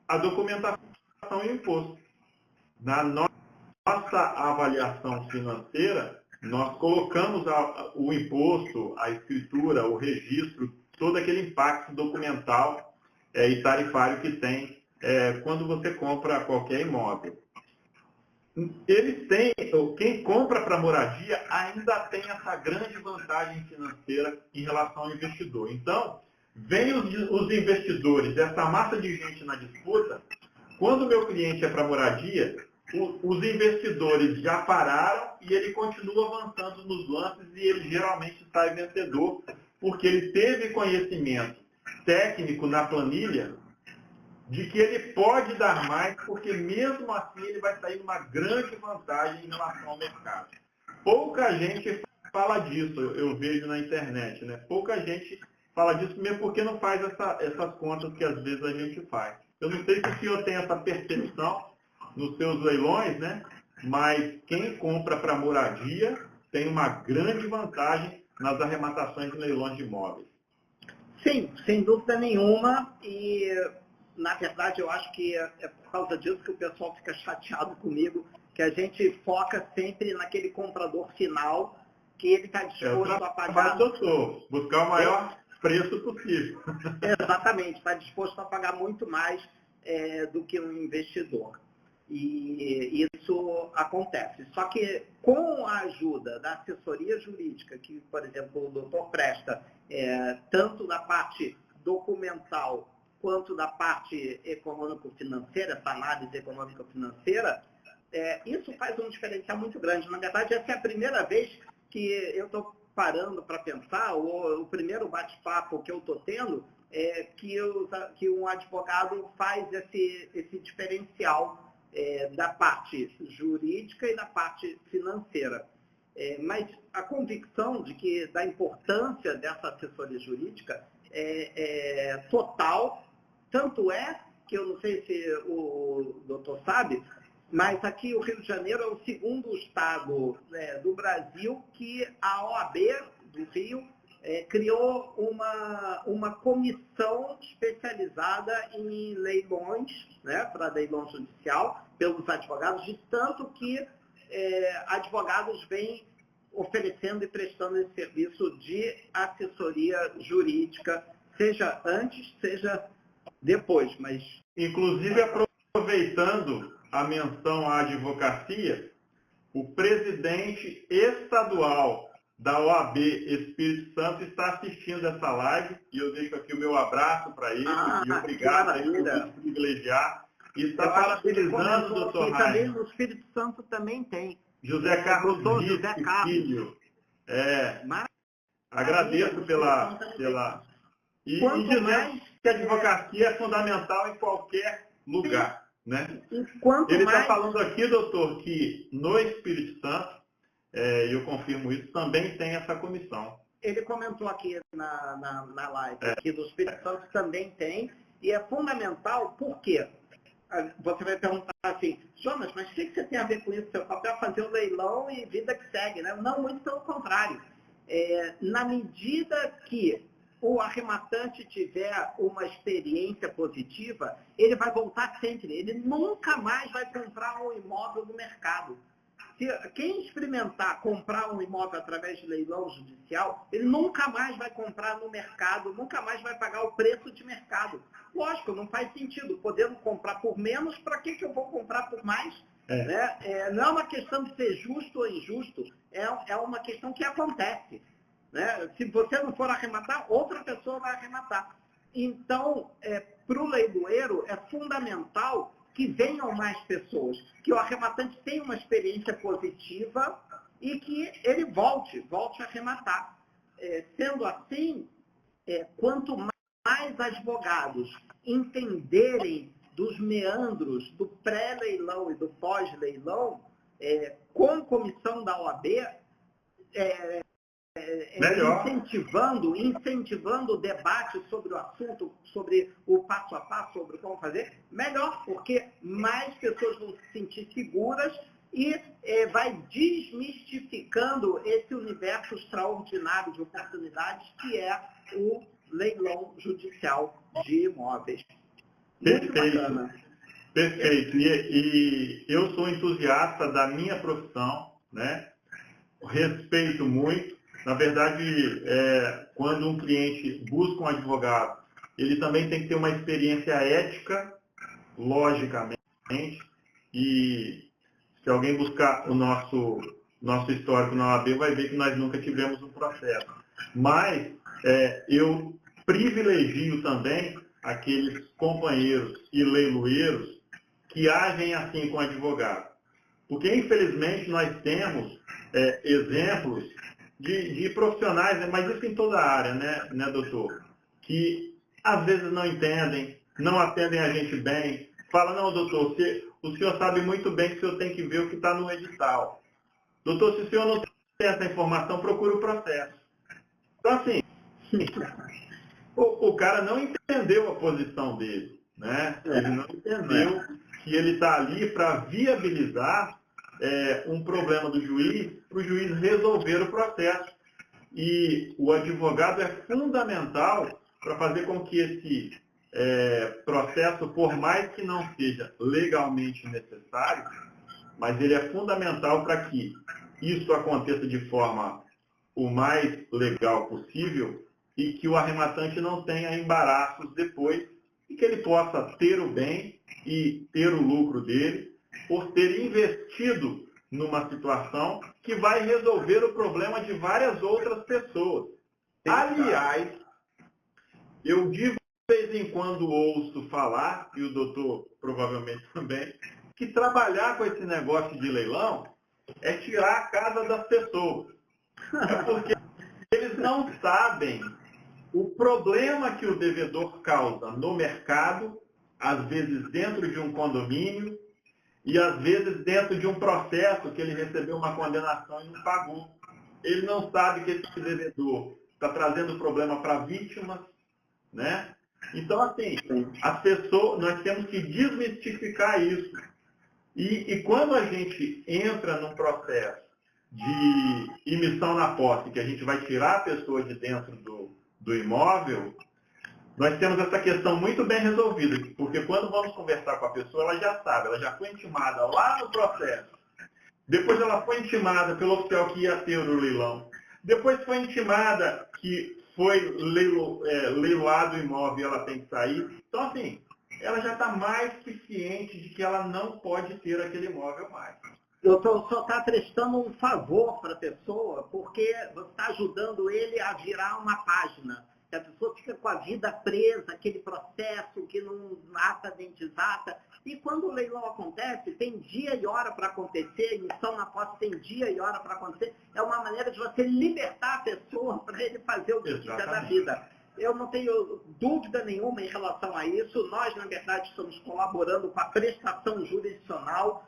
a documentação e o imposto. Na nossa avaliação financeira, nós colocamos o imposto, a escritura, o registro, todo aquele impacto documental e tarifário que tem quando você compra qualquer imóvel. Quem compra para moradia ainda tem essa grande vantagem financeira em relação ao investidor. Então, vem os investidores, essa massa de gente na disputa. Quando o meu cliente é para moradia, os investidores já pararam e ele continua avançando nos lances e ele geralmente sai vencedor, porque ele teve conhecimento técnico na planilha de que ele pode dar mais, porque mesmo assim ele vai sair uma grande vantagem em relação ao mercado. Pouca gente fala disso, eu vejo na internet, né? Pouca gente fala disso mesmo porque não faz essas contas que às vezes a gente faz. Eu não sei se o senhor tem essa percepção nos seus leilões, né? Mas quem compra para moradia tem uma grande vantagem nas arrematações de leilões de imóveis. Sim, sem dúvida nenhuma. E, na verdade, eu acho que é por causa disso que o pessoal fica chateado comigo, que a gente foca sempre naquele comprador final, que ele está disposto a pagar... doutor, buscar o maior preço possível. Exatamente, está disposto a pagar muito mais do que um investidor. E isso acontece. Só que com a ajuda da assessoria jurídica, que, por exemplo, o doutor presta, tanto da parte documental quanto da parte econômico-financeira, essa análise econômico-financeira, isso faz um diferencial muito grande. Na verdade, essa é a primeira vez que eu estou parando para pensar, o primeiro bate-papo que eu estou tendo, que um advogado faz esse diferencial da parte jurídica e da parte financeira. Mas a convicção da importância dessa assessoria jurídica é total, tanto que eu não sei se o doutor sabe, mas aqui o Rio de Janeiro é o segundo estado do Brasil que a OAB do Rio criou uma comissão especializada em leilões, né, para leilão judicial, pelos advogados, de tanto que advogados vêm oferecendo e prestando esse serviço de assessoria jurídica, seja antes, seja depois. Mas, inclusive, aproveitando a menção à advocacia, o presidente estadual da OAB Espírito Santo está assistindo essa live e eu deixo aqui o meu abraço para ele e obrigado aí por nos privilegiar. E está parabenizando o doutor Rainer. Também no Espírito Santo também tem. José Carlos Filho. Agradeço pela... E dizendo que a advocacia é fundamental em qualquer lugar. Né? Ele está falando aqui, doutor, que no Espírito Santo, eu confirmo isso, também tem essa comissão. Ele comentou aqui na live, que no Espírito Santo também tem, e é fundamental, por quê? você vai perguntar assim, Jonas, mas o que você tem a ver com isso? Seu papel é fazer o leilão e vida que segue, né? Não, muito pelo contrário. Na medida que o arrematante tiver uma experiência positiva, ele vai voltar sempre. Ele nunca mais vai comprar um imóvel no mercado. Quem experimentar comprar um imóvel através de leilão judicial, ele nunca mais vai comprar no mercado, nunca mais vai pagar o preço de mercado. Lógico, não faz sentido. Podendo comprar por menos, para que eu vou comprar por mais? Né? Não é uma questão de ser justo ou injusto, é uma questão que acontece. Né? Se você não for arrematar, outra pessoa vai arrematar. Então, para o leiloeiro, é fundamental que venham mais pessoas, que o arrematante tenha uma experiência positiva e que ele volte a arrematar. Sendo assim, quanto mais advogados entenderem dos meandros do pré-leilão e do pós-leilão, com comissão da OAB, incentivando o debate sobre o assunto, sobre o passo a passo, sobre como fazer, melhor, porque mais pessoas vão se sentir seguras e vai desmistificando esse universo extraordinário de oportunidades que é o leilão judicial de imóveis. Muito bacana. Perfeito. E eu sou entusiasta da minha profissão, né? Respeito muito. Na verdade, quando um cliente busca um advogado, ele também tem que ter uma experiência ética, logicamente, e se alguém buscar o nosso histórico na OAB, vai ver que nós nunca tivemos um processo. Mas eu privilegio também aqueles companheiros e leiloeiros que agem assim com o advogado. Porque, infelizmente, nós temos exemplos de profissionais, mas isso em toda a área, né, doutor? Que às vezes não entendem, não atendem a gente bem. Fala, não, doutor, o senhor sabe muito bem que o senhor tem que ver o que está no edital. Doutor, se o senhor não tem essa informação, procure o processo. Então, assim, o cara não entendeu a posição dele, né? Ele não entendeu que ele está ali para viabilizar um problema do juiz, para o juiz resolver o processo. E o advogado é fundamental para fazer com que esse processo, por mais que não seja legalmente necessário, mas ele é fundamental para que isso aconteça de forma o mais legal possível e que o arrematante não tenha embaraços depois e que ele possa ter o bem e ter o lucro dele por ter investido numa situação que vai resolver o problema de várias outras pessoas. Aliás, eu de vez em quando ouço falar, e o doutor provavelmente também, que trabalhar com esse negócio de leilão é tirar a casa das pessoas. É porque eles não sabem o problema que o devedor causa no mercado, às vezes dentro de um condomínio, e às vezes dentro de um processo que ele recebeu uma condenação e não pagou. Ele não sabe que esse devedor está trazendo problema para vítimas, né? Então, assim, as pessoas, nós temos que desmistificar isso. E quando a gente entra num processo de emissão na posse, que a gente vai tirar a pessoa de dentro do imóvel, nós temos essa questão muito bem resolvida, porque quando vamos conversar com a pessoa, ela já sabe, ela já foi intimada lá no processo. Depois ela foi intimada pelo oficial que ia ter o leilão. Depois foi intimada que foi leiloado o imóvel e ela tem que sair. Então, assim, ela já está mais que ciente de que ela não pode ter aquele imóvel mais. Doutor, só está prestando um favor para a pessoa, porque você está ajudando ele a virar uma página. Que a pessoa fica com a vida presa, aquele processo que não ata nem desata. E quando o leilão acontece, tem dia e hora para acontecer, a emissão na posse tem dia e hora para acontecer. É uma maneira de você libertar a pessoa para ele fazer o que quiser da vida. Eu não tenho dúvida nenhuma em relação a isso. Nós, na verdade, estamos colaborando com a prestação jurisdicional.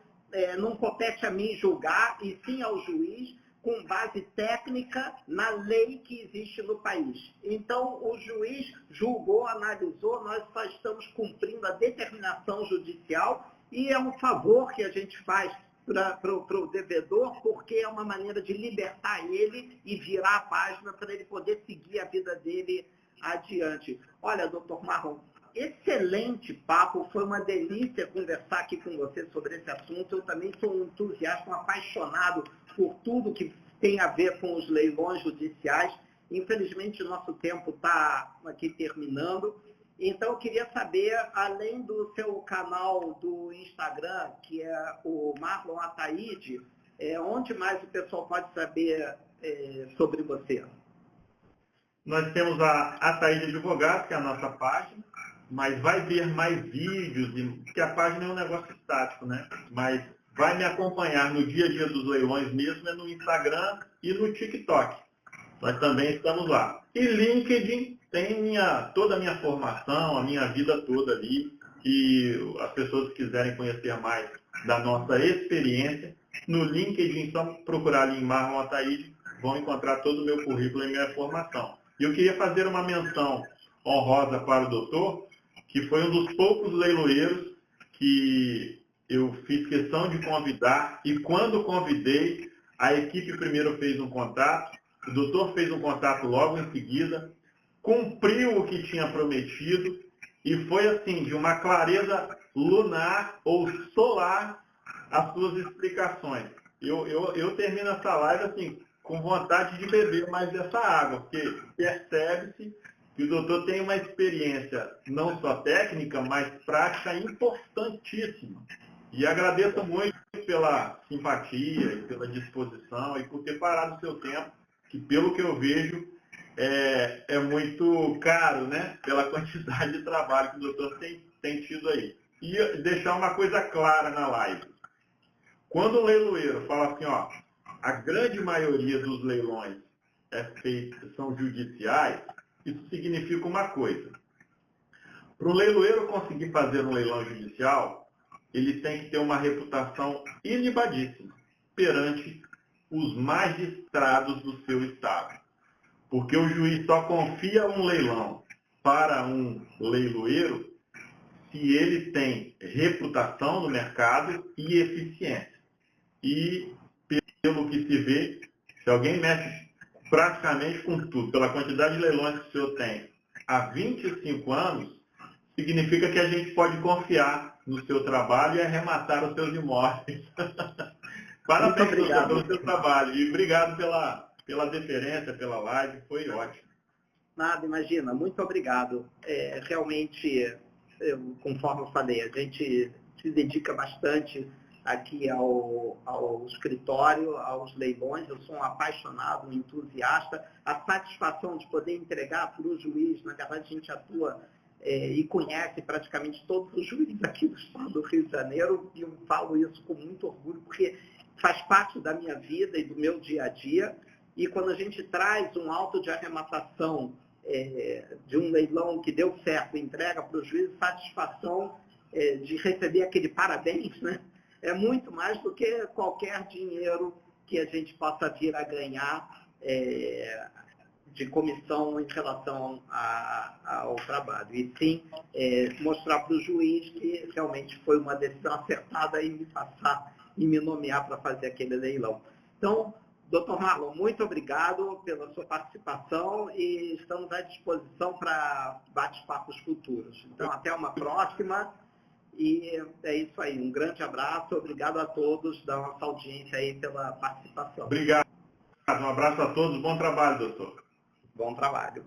Não compete a mim julgar, e sim ao juiz. com base técnica na lei que existe no país. Então, o juiz julgou, analisou, nós só estamos cumprindo a determinação judicial e é um favor que a gente faz para o devedor, porque é uma maneira de libertar ele e virar a página para ele poder seguir a vida dele adiante. Olha, doutor Marlon, excelente papo, foi uma delícia conversar aqui com você sobre esse assunto. Eu também sou um entusiasta, um apaixonado por tudo que tem a ver com os leilões judiciais. Infelizmente, o nosso tempo está aqui terminando. Então, eu queria saber, além do seu canal do Instagram, que é o Marlon Ataide, onde mais o pessoal pode saber sobre você? Nós temos a Ataide Advogados, que é a nossa página, mas vai ver mais vídeos, porque a página é um negócio estático, né? Mas vai me acompanhar no dia a dia dos leilões mesmo, é no Instagram e no TikTok. Nós também estamos lá. E LinkedIn tem toda a minha formação, a minha vida toda ali, e as pessoas que quiserem conhecer mais da nossa experiência, no LinkedIn, só procurar ali em Marlon Ataide, vão encontrar todo o meu currículo e minha formação. E eu queria fazer uma menção honrosa para o doutor, que foi um dos poucos leiloeiros que eu fiz questão de convidar, e quando convidei, a equipe primeiro fez um contato, o doutor fez um contato logo em seguida, cumpriu o que tinha prometido, e foi assim, de uma clareza lunar ou solar as suas explicações. Eu termino essa live assim, com vontade de beber mais dessa água, porque percebe-se que o doutor tem uma experiência não só técnica, mas prática importantíssima. E agradeço muito pela simpatia e pela disposição e por ter parado o seu tempo, que pelo que eu vejo é muito caro, né? Pela quantidade de trabalho que o doutor tem tido aí. E deixar uma coisa clara na live. Quando o leiloeiro fala assim, ó, a grande maioria dos leilões são judiciais, isso significa uma coisa. Para o leiloeiro conseguir fazer um leilão judicial, ele tem que ter uma reputação ilibadíssima perante os magistrados do seu estado. Porque o juiz só confia um leilão para um leiloeiro se ele tem reputação no mercado e eficiência. E, pelo que se vê, se alguém mexe praticamente com tudo, pela quantidade de leilões que o senhor tem há 25 anos, significa que a gente pode confiar no seu trabalho e arrematar os seus imóveis. Parabéns, doutor, pelo seu trabalho e obrigado pela deferência, pela live, foi ótimo. Nada, imagina, muito obrigado. Realmente, conforme eu falei, a gente se dedica bastante aqui ao escritório, aos leilões. Eu sou um apaixonado, um entusiasta. A satisfação de poder entregar para o juiz, na verdade a gente atua e conhece praticamente todos os juízes aqui do estado do Rio de Janeiro, e eu falo isso com muito orgulho, porque faz parte da minha vida e do meu dia a dia. E quando a gente traz um auto de arrematação de um leilão que deu certo, entrega para o juiz, satisfação de receber aquele parabéns, né? É muito mais do que qualquer dinheiro que a gente possa vir a ganhar de comissão em relação ao trabalho. E sim, mostrar para o juiz que realmente foi uma decisão acertada em me passar e me nomear para fazer aquele leilão. Então, doutor Marlon, muito obrigado pela sua participação e estamos à disposição para bate-papos futuros. Então, até uma próxima. E é isso aí, um grande abraço, obrigado a todos da nossa audiência aí pela participação. Obrigado, um abraço a todos, bom trabalho, doutor. Bom trabalho.